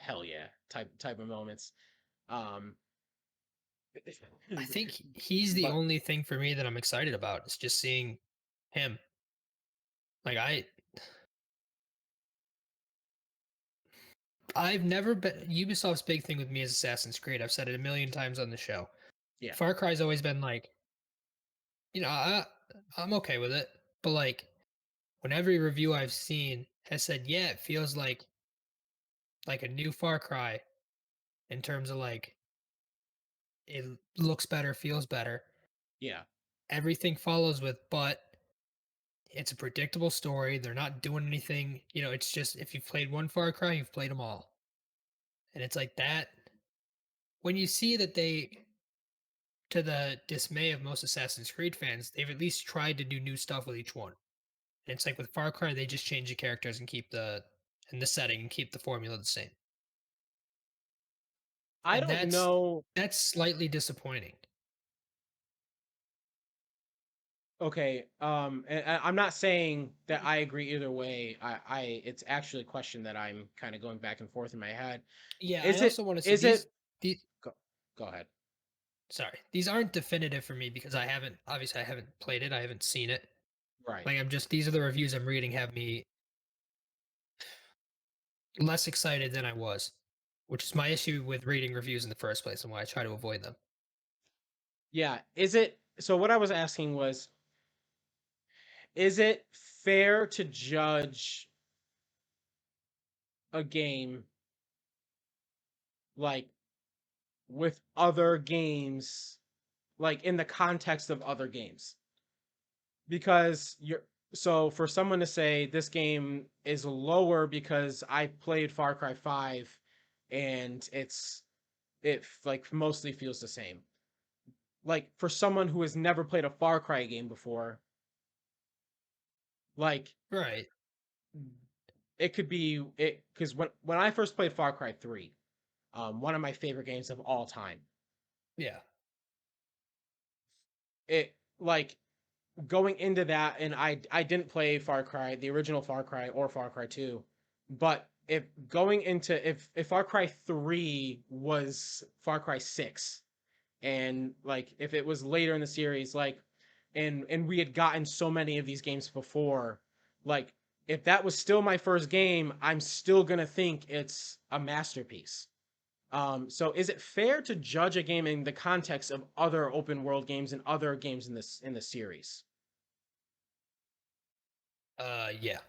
hell yeah type of moments. Um, I think he's the but only thing for me that I'm excited about. It's just seeing him. Like I've never been Ubisoft's big thing with me is Assassin's Creed. I've said it a million times on the show. yeah, Far Cry's always been like, I'm okay with it, but like when every review I've seen has said, yeah, it feels like a new Far Cry in terms of like it looks better, feels better. yeah. Everything follows with, but it's a predictable story. They're not doing anything. It's just if you've played one Far Cry, you've played them all. And it's like that. When you see that to the dismay of most Assassin's Creed fans, they've at least tried to do new stuff with each one. And it's like with Far Cry, they just change the characters and keep the setting and keep the formula the same. I And don't that's know. that's slightly disappointing. Okay, and I'm not saying that I agree either way. It's actually a question that I'm kind of going back and forth in my head. Yeah, I Is it, also want to say is it, these go, go ahead. sorry, these aren't definitive for me because I haven't played it, I haven't seen it. Right. Like these are the reviews I'm reading have me less excited than I was, which is my issue with reading reviews in the first place and why I try to avoid them. Yeah. So what I was asking was, is it fair to judge a game like with other games, like in the context of other games? Because so for someone to say this game is lower because I played Far Cry 5 and it like mostly feels the same. Like for someone who has never played a Far Cry game before, like Right. it could be it because when I first played Far Cry 3, one of my favorite games of all time, Yeah. it like going into that, and I didn't play Far Cry, the original Far Cry or Far Cry 2, but if going into if Far Cry 3 was Far Cry 6, and like if it was later in the series, like and we had gotten so many of these games before, like if that was still my first game, I'm still gonna think it's a masterpiece. So is it fair to judge a game in the context of other open world games and other games in the series? Yeah.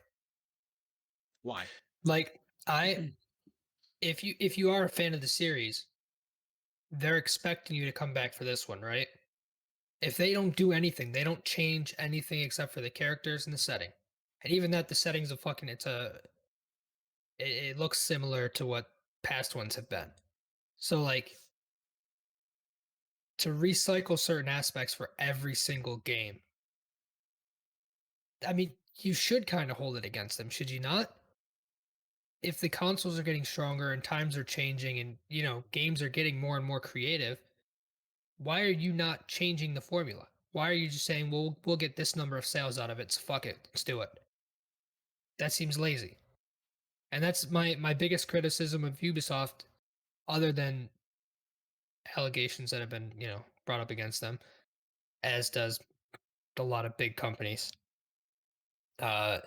Why? Like I if you are a fan of the series, they're expecting you to come back for this one, right? If they don't do anything, they don't change anything except for the characters and the setting. And even that the settings of fucking it looks similar to what past ones have been. So like to recycle certain aspects for every single game. I mean, you should kind of hold it against them, should you not? If the consoles are getting stronger and times are changing and, games are getting more and more creative, why are you not changing the formula? Why are you just saying, well, we'll get this number of sales out of it, so fuck it, let's do it. That seems lazy. And that's my biggest criticism of Ubisoft, other than allegations that have been, brought up against them, as does a lot of big companies. Uh,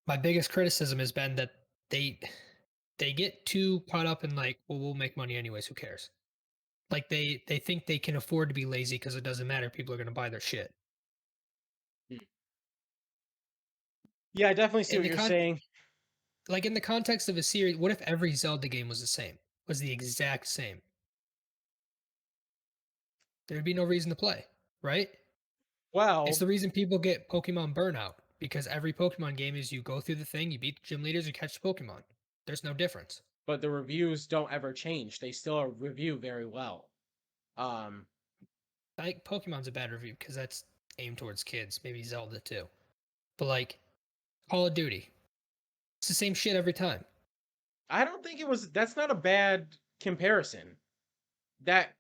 my biggest criticism has been that they they get too caught up in like, well, we'll make money anyways. Who cares? Like they think they can afford to be lazy because it doesn't matter. People are going to buy their shit. Yeah, I definitely see In what the you're con saying. Like in the context of a series, what if every Zelda game was the same? Was the exact same? There'd be no reason to play, right? It's Well, the reason people get Pokemon burnout because every Pokemon game is you go through the thing, you beat the gym leaders, you catch the Pokemon. There's no difference. but the reviews don't ever change. They still review very well. Um, I think Pokemon's a bad review because that's aimed towards kids. Maybe Zelda too. But like Call of Duty, it's the same shit every time. I don't think it was. That's not a bad comparison. That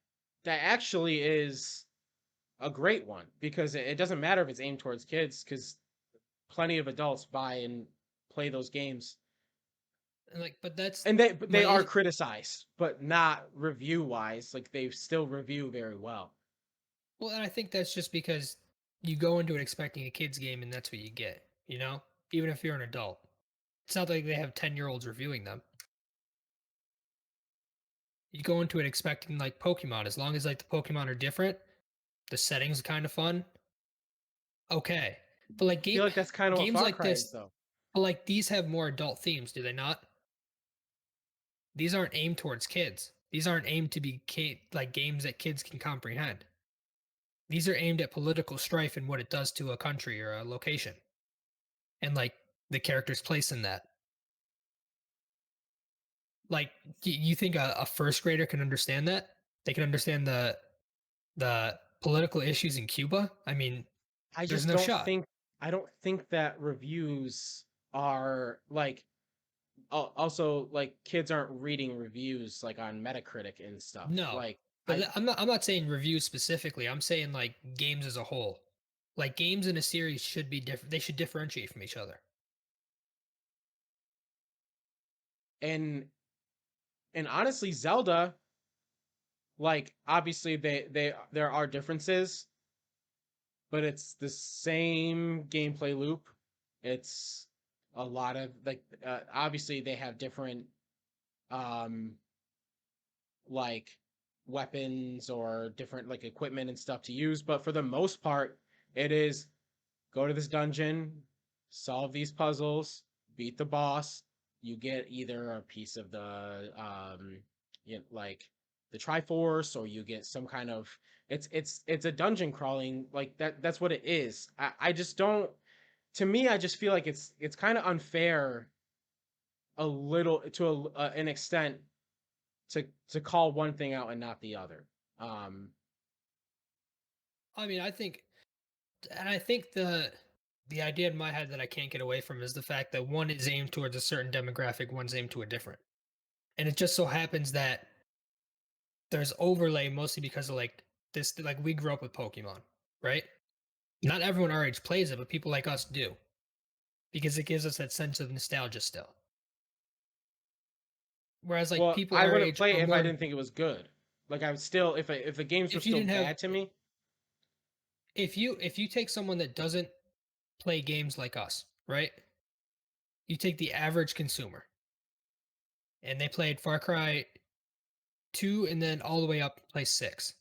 that actually is a great one because it doesn't matter if it's aimed towards kids because plenty of adults buy and play those games. And like, but that's And they are my criticized, but not review wise. Like they still review very well. well, and I think that's just because you go into it expecting a kid's game, and that's what you get. You know, even if you're an adult, it's not like they have 10-year-olds reviewing them. You go into it expecting like Pokemon, as long as like the Pokemon are different, the settings are kind of fun. Okay, but like I feel like that's kind of what games Far like Cry is, this, though. but like these have more adult themes, do they not? These aren't aimed towards kids. These aren't aimed to be like games that kids can comprehend. These are aimed at political strife and what it does to a country or a location, and like the character's place in that. Like, you think a first grader can understand that? They can understand the political issues in Cuba? I mean, I there's just no don't shot. think I don't think that reviews are like also like kids aren't reading reviews like on Metacritic and stuff. No. Like But I I'm not saying reviews specifically. I'm saying like games as a whole. Like games in a series should be different. They should differentiate from each other. and and honestly Zelda, like obviously there are differences, but it's the same gameplay loop. It's a lot of like obviously they have different um like weapons or different like equipment and stuff to use, but for the most part it is go to this dungeon, solve these puzzles, beat the boss, you get either a piece of the like the Triforce, or you get some kind of it's a dungeon crawling like that's what it is. I just don't, to me I just feel like it's kind of unfair a little to an extent to call one thing out and not the other. Um I mean, I think the idea in my head that I can't get away from is the fact that one is aimed towards a certain demographic, one's aimed to a different. And it just so happens that there's overlay mostly because of like this, like we grew up with Pokemon, right? Not everyone our age plays it, but people like us do because it gives us that sense of nostalgia still. Whereas like well, people I our wouldn't age play are it if I more, didn't think it was good. Like I would still, if the games were if you still didn't have bad to me, if you take someone that doesn't play games like us, right? You take the average consumer and they played Far Cry 2 and then all the way up to play 6.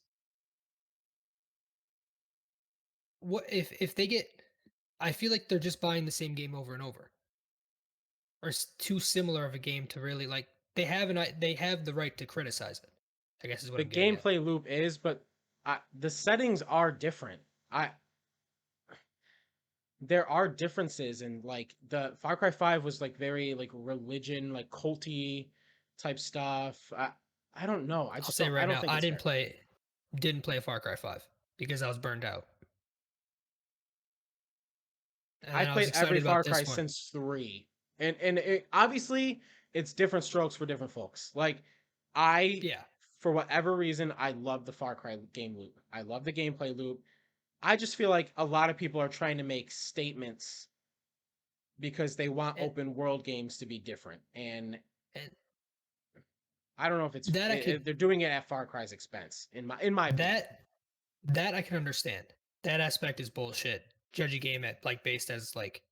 What if they get, I feel like they're just buying the same game over and over. Or it's too similar of a game to really like they have the right to criticize it. I guess is what the I'm getting at. gameplay loop is, but the settings are different. I There are differences, and like the Far Cry 5 was like very like religion, like culty type stuff. I don't know. I'll say I right don't now, think I it's fair. didn't play Far Cry 5 because I was burned out. And I then I was played every excited Far about Cry this one. since 3. Obviously it's different strokes for different folks. Like I Yeah. for whatever reason I love the Far Cry game loop. I love the gameplay loop. I just feel like a lot of people are trying to make statements because they want And, open world games to be different. And and I don't know if it's that I could they're doing it at Far Cry's expense in my opinion. that that I can understand. That aspect is bullshit. Judge a game at like based as like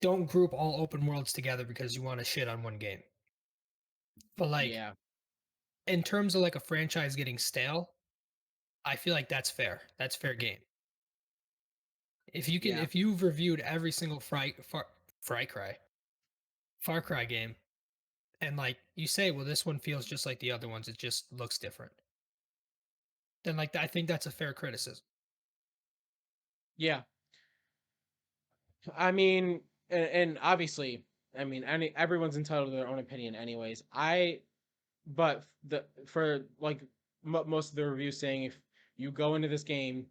don't group all open worlds together because you want to shit on one game. But like Yeah. in terms of like a franchise getting stale, I feel like that's fair. That's fair game. Yeah. If you've reviewed every single Far Cry game, and like you say, well, this one feels just like the other ones, it just looks different. Then like I think that's a fair criticism. Yeah. I mean, and obviously, I mean, everyone's entitled to their own opinion anyways. But the for like most of the reviews saying if you go into this game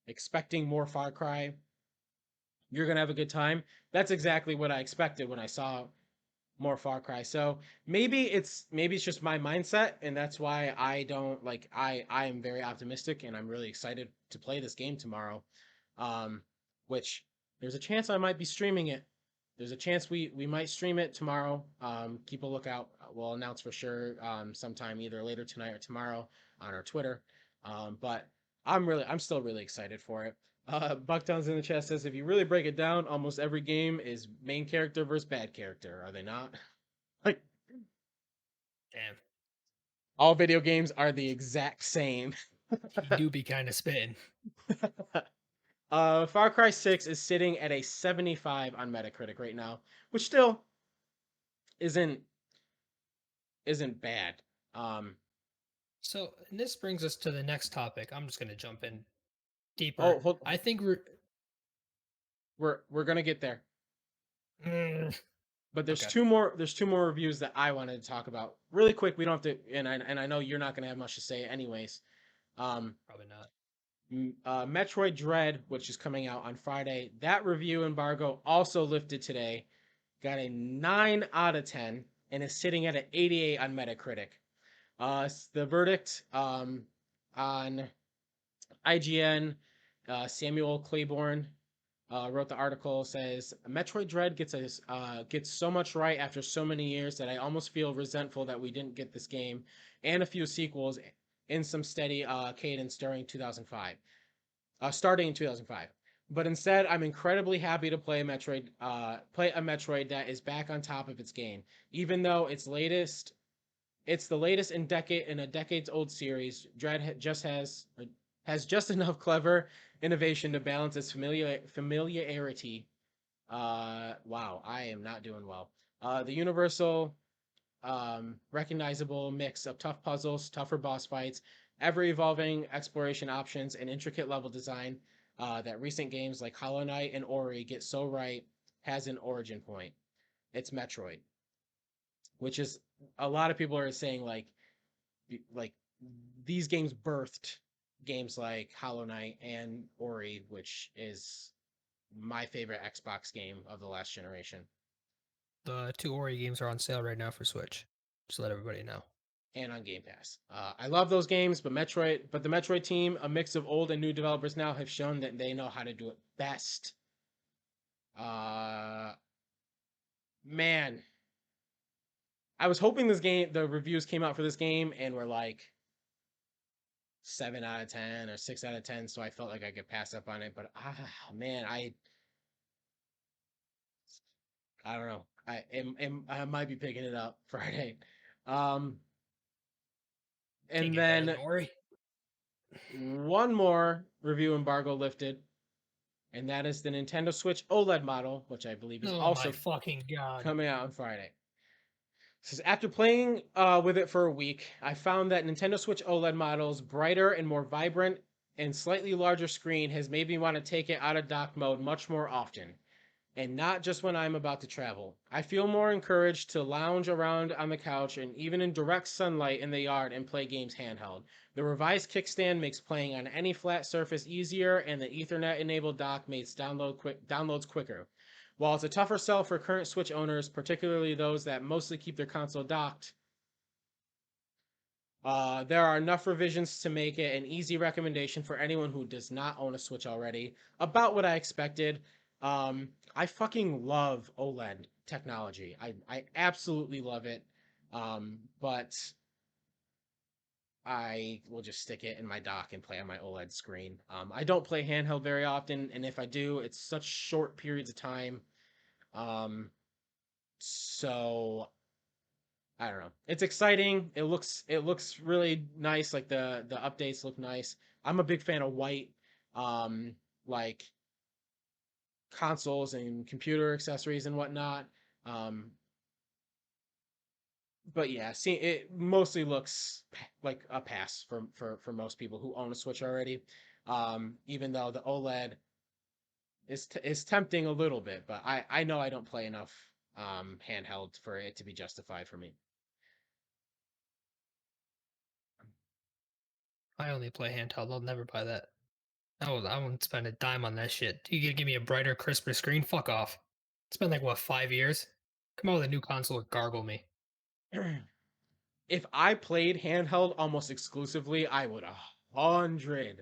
expecting more Far Cry, you're going to have a good time. That's exactly what I expected when I saw more Far Cry. So maybe it's just my mindset, and that's why I don't like I am very optimistic, and I'm really excited to play this game tomorrow. Um, which there's a chance I might be streaming it there's a chance we might stream it tomorrow. Keep a lookout. We'll announce for sure sometime either later tonight or tomorrow on our Twitter. But I'm still really excited for it. Bucktown's in the chat says if you really break it down, almost every game is main character versus bad character. Are they not? Like Damn, all video games are the exact same. he do be kind of spitting. Far Cry 6 is sitting at a 75 on Metacritic right now, which still isn't isn't bad. Um, So and this brings us to the next topic. I'm just gonna jump in oh, deeper. hold, I think we're gonna get there, Mm, but okay, there's two more reviews that I wanted to talk about really quick. We don't have to, and I know you're not gonna have much to say anyways. Um, probably not. Metroid Dread, which is coming out on Friday, that review embargo also lifted today. Got a 9 out of 10 and is sitting at an 88 on Metacritic. The verdict on IGN, Samuel Claiborne wrote the article. Says Metroid Dread gets so much right after so many years that I almost feel resentful that we didn't get this game and a few sequels in some steady cadence during 2005, starting in 2005. But instead, I'm incredibly happy to play a Metroid that is back on top of its game, even though it's the latest in a decades old series. Has just enough clever innovation to balance its familiarity. Wow, I am not doing well. The universal, recognizable mix of tough puzzles, tougher boss fights, ever evolving exploration options, and intricate level design that recent games like Hollow Knight and Ori get so right has an origin point. It's Metroid, which is a lot of people are saying like these games birthed games like Hollow Knight and Ori, which is my favorite Xbox game of the last generation, The two Ori games are on sale right now for Switch. Just to let everybody know. and on Game Pass. I love those games, but the Metroid team, a mix of old and new developers now, have shown that they know how to do it best. Uh, Man, I was hoping the reviews came out for this game and were like 7 out of 10 or 6 out of 10, so I felt like I could pass up on it. But man, I don't know. I might be picking it up Friday. Um, Can't and get better then than Ori. one more review embargo lifted, and that is the Nintendo Switch OLED model, which I believe is Oh my also fucking god. coming out on Friday. Says after playing with it for a week, I found that Nintendo Switch OLED model's brighter and more vibrant and slightly larger screen has made me want to take it out of dock mode much more often, and not just when I'm about to travel. I feel more encouraged to lounge around on the couch and even in direct sunlight in the yard and play games handheld. The revised kickstand makes playing on any flat surface easier, and the Ethernet-enabled dock makes downloads quicker. While it's a tougher sell for current Switch owners, particularly those that mostly keep their console docked, there are enough revisions to make it an easy recommendation for anyone who does not own a Switch already. About what I expected. I fucking love OLED technology. I absolutely love it. But I will just stick it in my dock and play on my OLED screen. I don't play handheld very often, and if I do, it's such short periods of time. Um, so I don't know. It's exciting. It looks really nice. Like the updates look nice. I'm a big fan of white, like consoles and computer accessories and whatnot. Um, but yeah, see, it mostly looks like a pass for most people who own a Switch already. Even though the OLED is tempting a little bit, but I know I don't play enough handheld for it to be justified for me. I only play handheld. I'll never buy that. I won't spend a dime on that shit. You gonna give me a brighter, crisper screen? Fuck off. It's been like what, 5 years? Come out with a new console and gargle me. If I played handheld almost exclusively, I would 100%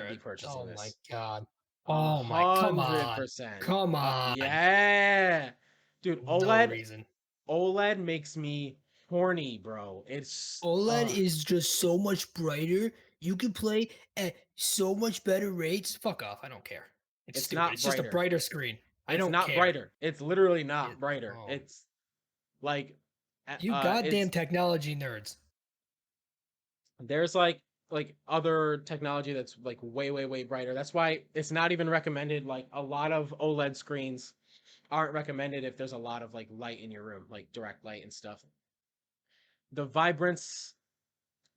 be purchasing Oh my this. god. Oh my, come on. 100%. Come on. Yeah. Dude, No reason. OLED makes me horny, bro. It's OLED is just so much brighter. You can play at so much better rates. Fuck off. I don't care. It's it's stupid. not It's just a brighter. brighter screen. I It's don't not care. brighter. It's literally not It, brighter. oh, It's like you goddamn it's technology nerds. there's like other technology that's like way brighter. That's why it's not even recommended. Like a lot of OLED screens aren't recommended if there's a lot of like light in your room, like direct light and stuff. The vibrance,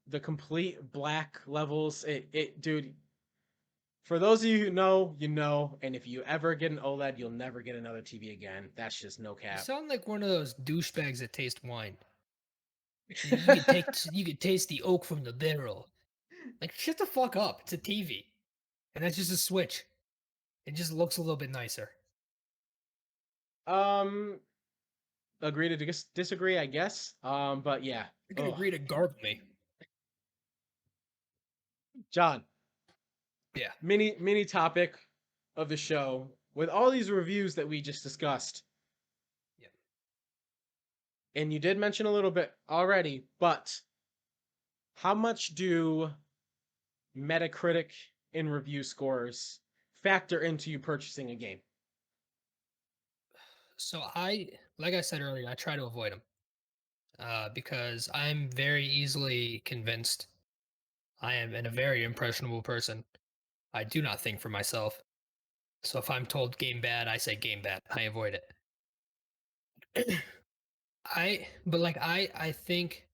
the complete black levels, it dude, for those of you who know, you know, and if you ever get an OLED, you'll never get another TV again. That's just no You cap. sound like one of those douchebags that taste wine. You could taste the oak from the barrel. Like shut the fuck up. It's a TV. And that's just a switch. It just looks a little bit nicer. um, agree to disagree, I guess. But yeah. You could Ugh. agree to gargle me. John, Yeah. mini topic of the show with all these reviews that we just discussed. Yeah. And you did mention a little bit already, but how much do Metacritic and review scores factor into you purchasing a game? So like I said earlier, I try to avoid them because I'm very easily convinced. I am a very impressionable person. I do not think for myself. So if I'm told game bad, I say game bad. I avoid it. But like I think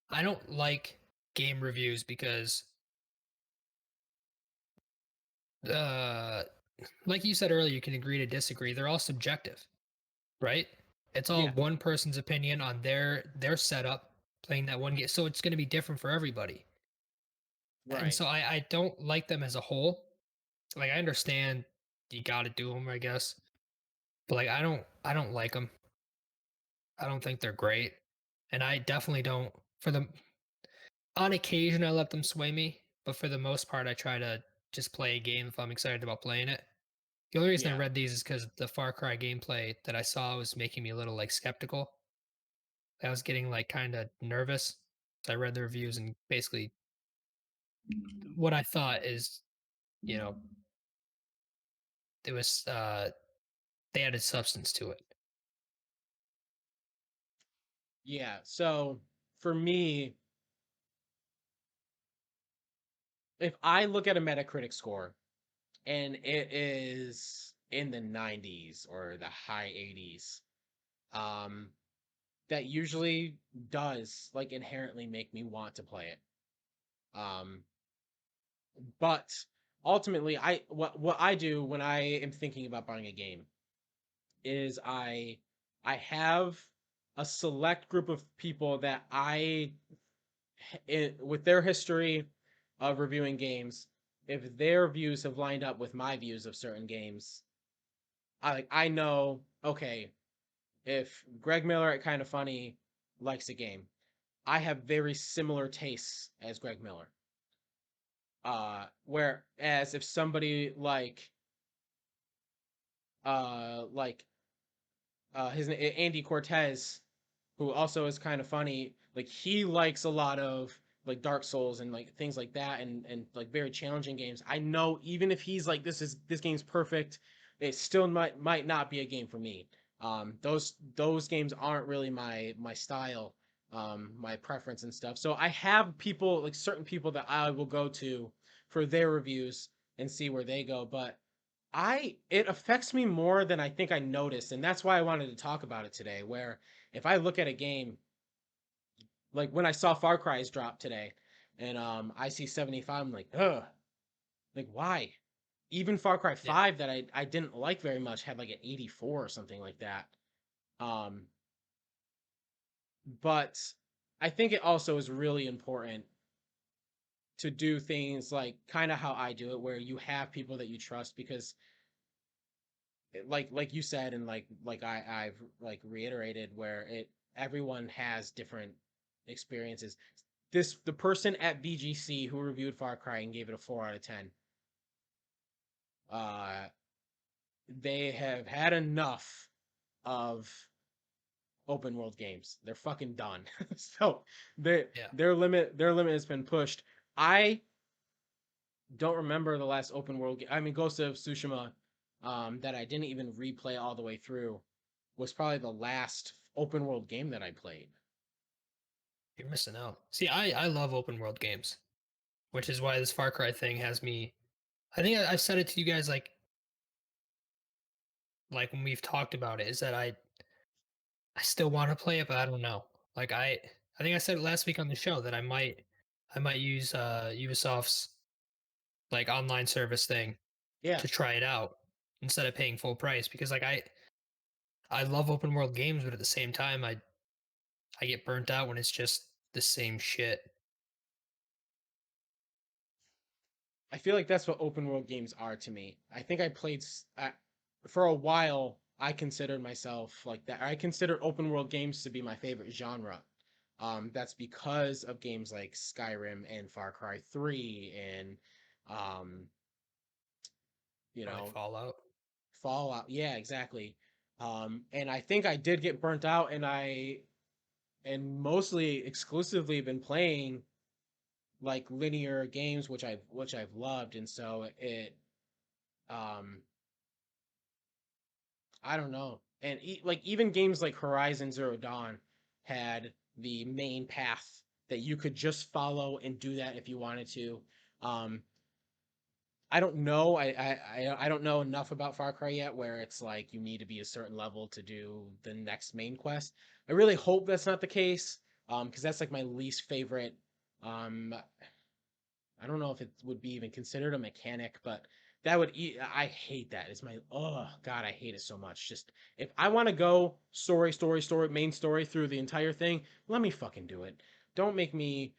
I don't like game reviews because uh like you said earlier, you can agree to disagree. They're all subjective, right? It's all Yeah, one person's opinion on their setup playing that one game. So it's going to be different for everybody. And right. so I don't like them as a whole. Like I understand you got to do them, I guess. But like I don't like them. I don't think they're great. And I definitely don't for the on occasion I let them sway me, but for the most part I try to just play a game if I'm excited about playing it. The only reason I Yeah, read these is because the Far Cry gameplay that I saw was making me a little like skeptical. I was getting like kind of nervous. So I read the reviews and basically what I thought is, you know, it was they added substance to it. yeah. So for me, if I look at a Metacritic score and it is in the 90s or the high 80s, um, that usually does like inherently make me want to play it. Um, but ultimately, what I do when I am thinking about buying a game is I have a select group of people that with their history of reviewing games, if their views have lined up with my views of certain games, I know, okay, if Greg Miller at Kind of Funny likes a game, I have very similar tastes as Greg Miller. Whereas if somebody like his Andy Cortez, who also is kind of funny. Like he likes a lot of like Dark Souls and like things like that, and like very challenging games. I know even if he's like this game's perfect, it still might not be a game for me. Those games aren't really my style, my preference and stuff. So I have people like certain people that I will go to for their reviews and see where they go, but it affects me more than I think I noticed, and that's why I wanted to talk about it today. Where if I look at a game, like when I saw Far Cry's drop today, and I see 75, I'm like, ugh, like why? Even Far Cry Yeah. 5 that I didn't like very much had like an 84 or something like that. Um, but I think it also is really important to do things like kind of how I do it, where you have people that you trust because like you said and like I've like reiterated where it everyone has different experiences. The person at VGC who reviewed Far Cry and gave it a 4 out of 10. uh, they have had enough of open world games. They're fucking done. So their Yeah. their limit has been pushed. I don't remember the last open world game. I mean, Ghost of Tsushima, that I didn't even replay all the way through, was probably the last open world game that I played. You're missing out. See, I love open world games, which is why this Far Cry thing has me. I think I've said it to you guys like when we've talked about it, is that I still want to play it, but I don't know. Like I think I said it last week on the show that I might use Ubisoft's like online service thing Yeah, to try it out instead of paying full price because like I love open world games, but at the same time I get burnt out when it's just the same shit. I feel like that's what open world games are to me. I think for a while. I considered myself like that. I considered open world games to be my favorite genre. That's because of games like Skyrim and Far Cry 3 and um, you Or like know, Fallout. Fallout. Yeah, exactly. And I think I did get burnt out, and mostly exclusively been playing like linear games, which I've loved, and so um, I don't know, and like even games like Horizon Zero Dawn had the main path that you could just follow and do that if you wanted to. Um, I don't know. I don't know enough about Far Cry yet, where it's like you need to be a certain level to do the next main quest. I really hope that's not the case, because that's like my least favorite. Um, I don't know if it would be even considered a mechanic, but I hate that. It's my oh god, I hate it so much. Just if I want to go story, main story through the entire thing, let me fucking do it. Don't make me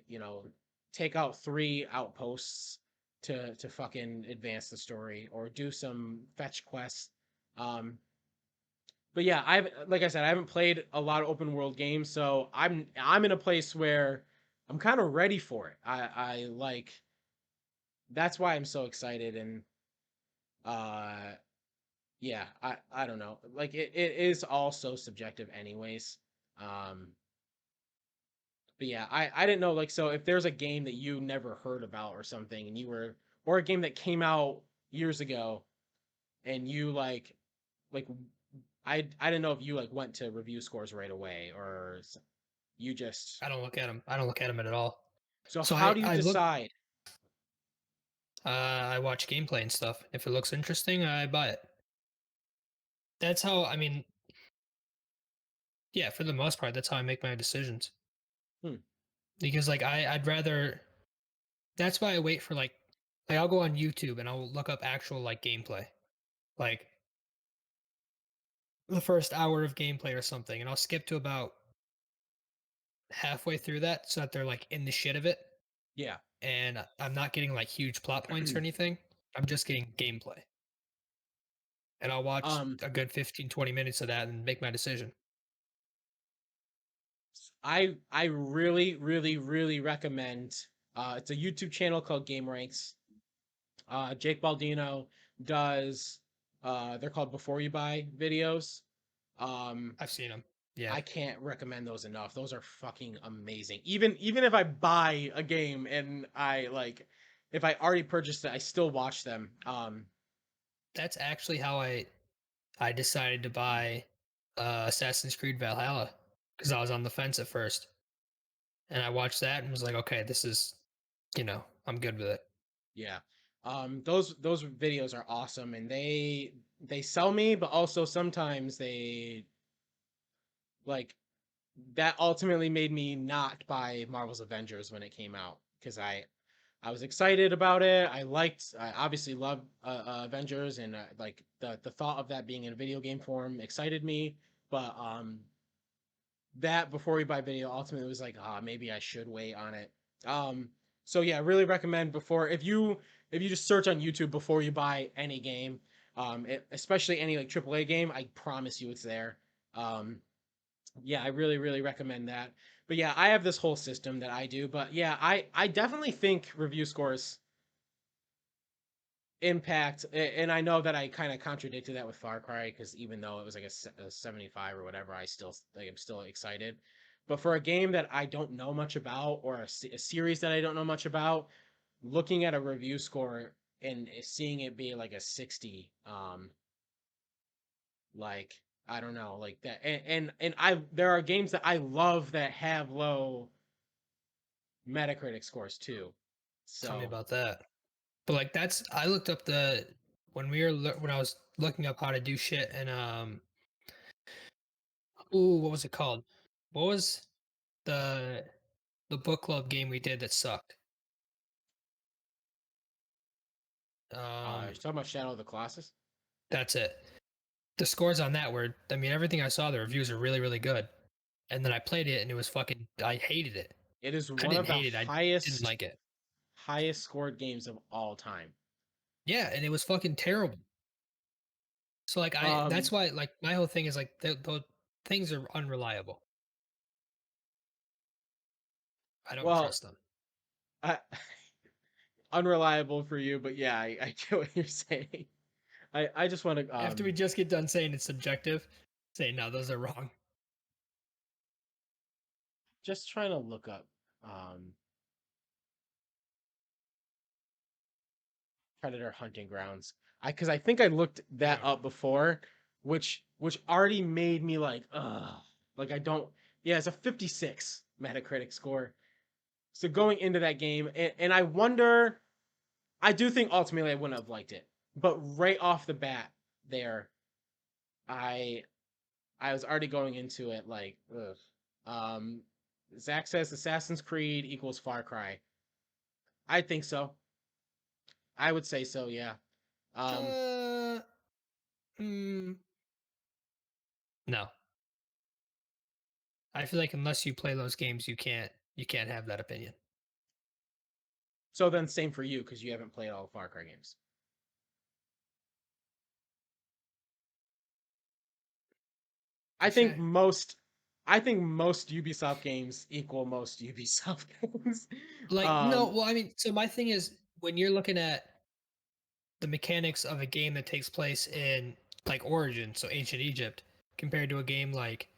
you know, take out three outposts to fucking advance the story or do some fetch quests. Um but yeah, I've like I said, I haven't played a lot of open world games, so I'm in a place where I'm kind of ready for it. I like that's why I'm so excited and uh yeah, I don't know. Like it is all so subjective anyways. Um but yeah, I didn't know like so if there's a game that you never heard about or something and you were or a game that came out years ago and you like I didn't know if you like went to review scores right away or you just I don't look at them. I don't look at them at all. so So how do you I look. decide? I watch gameplay and stuff. If it looks interesting, I buy it. That's how. I mean, yeah, for the most part, that's how I make my decisions. Hmm. Because like I'd rather. That's why I wait for like I'll go on YouTube and I'll look up actual like gameplay, like the first hour of gameplay or something, and I'll skip to about halfway through that so that they're like in the shit of it, Yeah. and I'm not getting like huge plot points or anything. I'm just getting gameplay, and I'll watch um a good 15, 20 minutes of that and make my decision. I really recommend it's a YouTube channel called Game Ranks. Jake Baldino does they're called Before You Buy videos. Um I've seen them. Yeah, I can't recommend those enough. Those are fucking amazing. Even if I buy a game and I like if I already purchased it, I still watch them. that's actually how I decided to buy Assassin's Creed Valhalla because I was on the fence at first, and I watched that and was like, okay, this is, I'm good with it. Yeah. Those videos are awesome and they sell me, but also sometimes they like that ultimately made me not buy Marvel's Avengers when it came out because I was excited about it. I obviously love Avengers and like the thought of that being in a video game form excited me, but that Before We Buy video ultimately was like, ah, maybe I should wait on it. Um, so yeah, really recommend before if you just search on YouTube Before You Buy any game, especially any like AAA game, I promise you it's there. Um, yeah, I really recommend that. But yeah, I have this whole system that I do. But yeah, I definitely think review scores impact, and I know that I kind of contradicted that with Far Cry because even though it was like a 75 or whatever, I still like I'm still excited. But for a game that I don't know much about or a series that I don't know much about, looking at a review score and seeing it be like a 60, like I don't know, like that, and I there are games that I love that have low Metacritic scores too. Tell me So, about that. But like that's I looked up the when I was looking up how to do shit and ooh, what was it called? What was the the book club game we did that sucked? you're talking about Shadow of the Colossus. That's it. The scores on that were, I mean, everything I saw, the reviews are really, really good. And then I played it and it was fucking, I hated it. It is I one didn't of the hate it. I didn't like it. highest scored games of all time. Yeah. And it was fucking terrible. So like, that's Um, why like my whole thing is like, those things are unreliable. I don't well, trust them. I, unreliable for you, but yeah, I get what you're saying. I just want to After we just get done saying it's subjective, say, no, those are wrong. just trying to look up um Predator Hunting Grounds. Because I think I looked that Yeah. up before, which already made me like, like I don't. Yeah, it's a 56 Metacritic score. So going into that game, and I wonder, I do think ultimately I wouldn't have liked it, but right off the bat there, I I was already going into it like, ugh. Um, Zach says Assassin's Creed equals Far Cry. I think so. I would say so. Yeah. Um, Uh, mm, no. I feel like unless you play those games, you can't have that opinion. so then same for you because you haven't played all the Far Cry games. I think Touche. most I think most Ubisoft games equal most Ubisoft games. Like, no, um, well, I mean, so my thing is when you're looking at the mechanics of a game that takes place in like Origin, so ancient Egypt, compared to a game like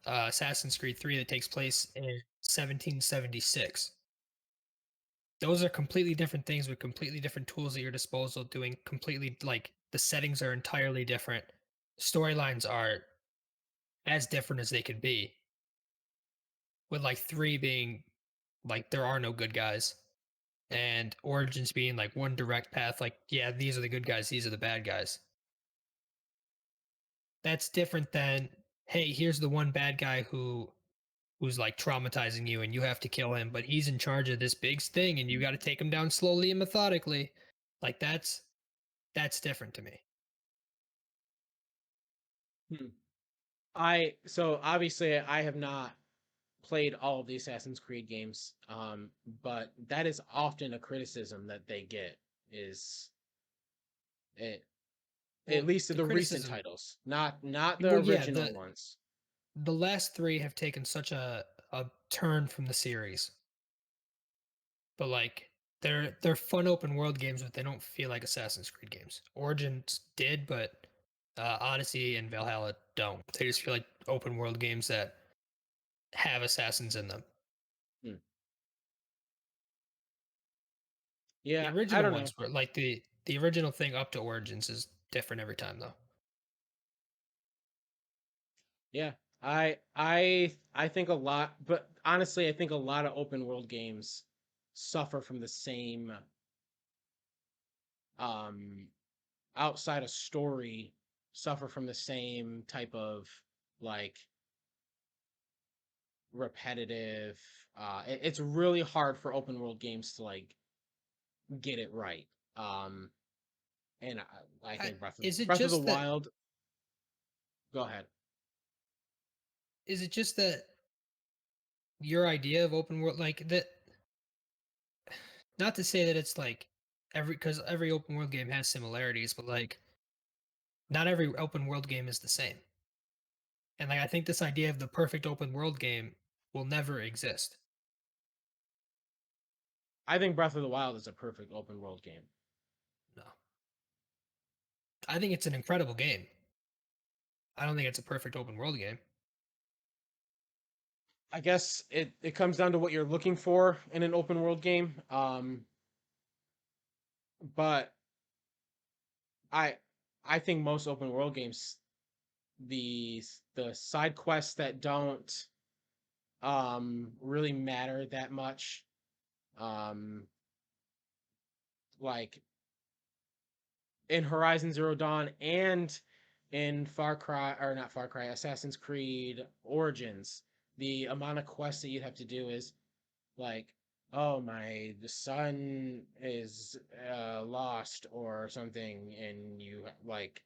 Assassin's Creed 3 that takes place in 1776. Those are completely different things with completely different tools at your disposal, doing completely like the settings are entirely different. Storylines are as different as they could be, with like 3 being like there are no good guys and Origins being like one direct path, like, yeah, these are the good guys, these are the bad guys. That's different than, hey, here's the one bad guy who's like traumatizing you and you have to kill him, but he's in charge of this big thing and you got to take him down slowly and methodically. Like that's different to me. hmm. I so obviously I have not played all of the Assassin's Creed games, but that is often a criticism that they get is it, at Well, least the the recent criticism, titles, not the well, yeah, original ones. the last 3 have taken such a turn from the series. But like they're fun open world games, but they don't feel like Assassin's Creed games. Origins did, but Odyssey and Valhalla don't. They just feel like open world games that have assassins in them. Hmm. The Yeah, I original don't know. ones were like the original thing up to Origins is different every time though. Yeah, I think a lot, but honestly, I think a lot of open world games suffer from the same um outside of story, suffer from the same type of like repetitive. It's really hard for open world games to like get it right. Um, and I think Is it Breath of the just that? Wild. Go ahead. Is it just that your idea of open world like that? Not to say that it's like every because every open world game has similarities, but like not every open world game is the same. And like I think this idea of the perfect open world game will never exist. I think Breath of the Wild is a perfect open world game. No. I think it's an incredible game. I don't think it's a perfect open world game. I guess it comes down to what you're looking for in an open world game. But I I think most open world games, the side quests that don't really matter that much, um like in Horizon Zero Dawn and in Far Cry, or not Far Cry, Assassin's Creed Origins, the amount of quests that you have to do is like, oh, my the son is lost or something, and you like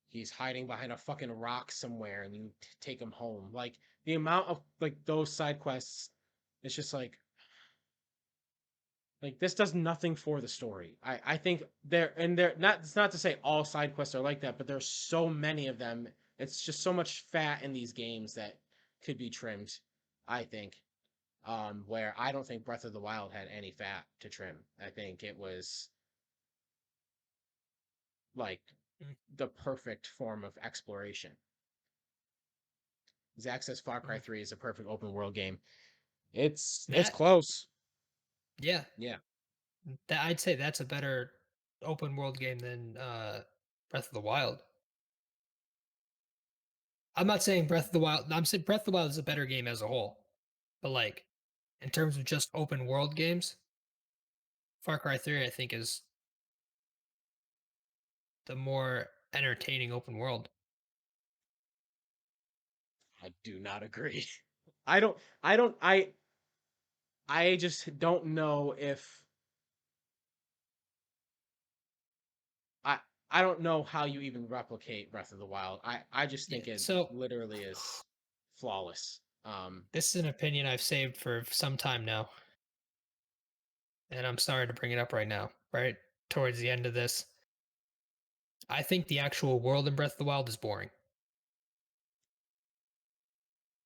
he's hiding behind a fucking rock somewhere, and you take him home. Like the amount of like those side quests, it's just like this does nothing for the story. I think they're not, it's not to say all side quests are like that, but there's so many of them. It's just so much fat in these games that could be trimmed, I think. Where I don't think Breath of the Wild had any fat to trim. I think it was like Mm, the perfect form of exploration. Zach says Far Cry mm. 3 is a perfect open world game. It's That, close. yeah, Yeah. that I'd say that's a better open world game than Breath of the Wild. I'm not saying Breath of the Wild. I'm saying Breath of the Wild is a better game as a whole, but like in terms of just open world games, Far Cry 3 I think is the more entertaining open world. I do not agree. I don't I don't I just don't know if I I don't know how you even replicate Breath of the Wild. I just Yeah. think it So literally is flawless. this is an opinion I've saved for some time now, and I'm sorry to bring it up right now. Right towards the end of this, I think the actual world in Breath of the Wild is boring.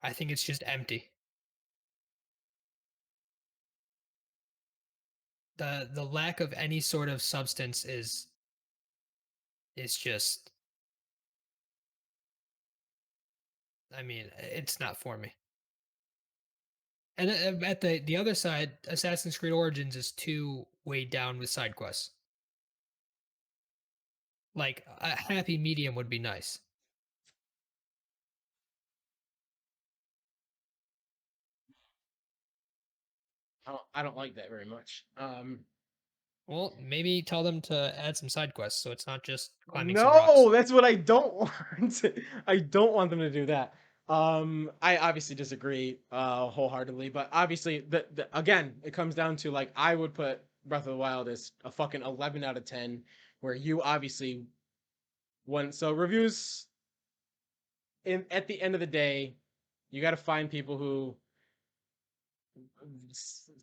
I think it's just empty. The lack of any sort of substance is just, I mean, it's not for me. And at the other side, Assassin's Creed Origins is too weighed down with side quests. Like a happy medium would be nice. I don't like that very much. Well, maybe tell them to add some side quests so it's not just climbing some rocks. No, that's what I don't want. I don't want them to do that. I obviously disagree wholeheartedly, but obviously the again, it comes down to like I would put Breath of the Wild as a fucking 11 out of 10, where you obviously won. So reviews in at the end of the day, you got to find people who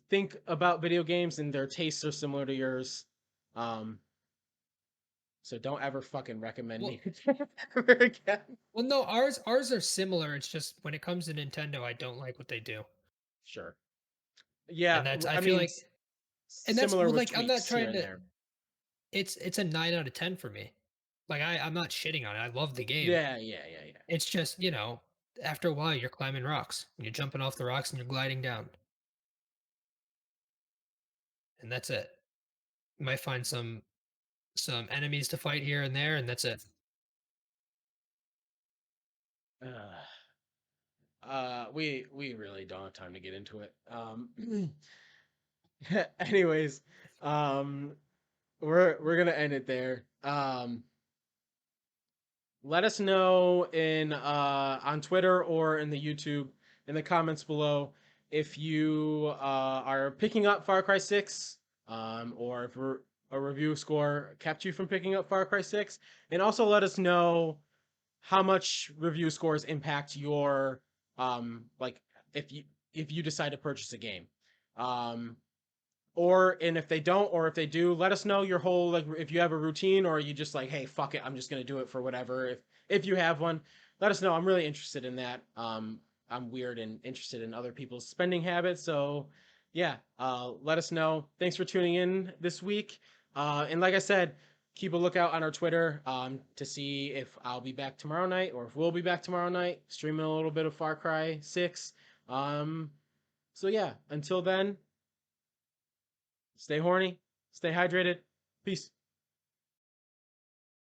think about video games and their tastes are similar to yours. Um, so don't ever fucking recommend Well, me ever again. well, no, ours are similar. It's just when it comes to Nintendo, I don't like what they do, Sure. Yeah, and that's I I feel mean, like, and that's similar well, with like I'm not tweaks here trying and to. there. It's a 9 out of 10 for me. Like I'm not shitting on it. I love the game. Yeah, yeah, yeah, yeah. It's just after a while you're climbing rocks, you're jumping off the rocks and you're gliding down, and that's it. You might find some enemies to fight here and there, and that's it. We really don't have time to get into it. Anyways, um, we're gonna end it there. Let us know in on Twitter or in the YouTube in the comments below if you are picking up Far Cry 6, or if a review score kept you from picking up Far Cry 6, and also let us know how much review scores impact your like if you decide to purchase a game. Um, or and if they don't, or if they do, let us know your whole, like if you have a routine, or you just like, hey, fuck it, I'm just gonna do it for whatever. If you have one, let us know. I'm really interested in that. I'm weird and interested in other people's spending habits, so yeah, let us know. Thanks for tuning in this week, and like I said, keep a lookout on our Twitter to see if I'll be back tomorrow night or if we'll be back tomorrow night, streaming a little bit of Far Cry 6. So yeah, until then, stay horny, stay hydrated. Peace.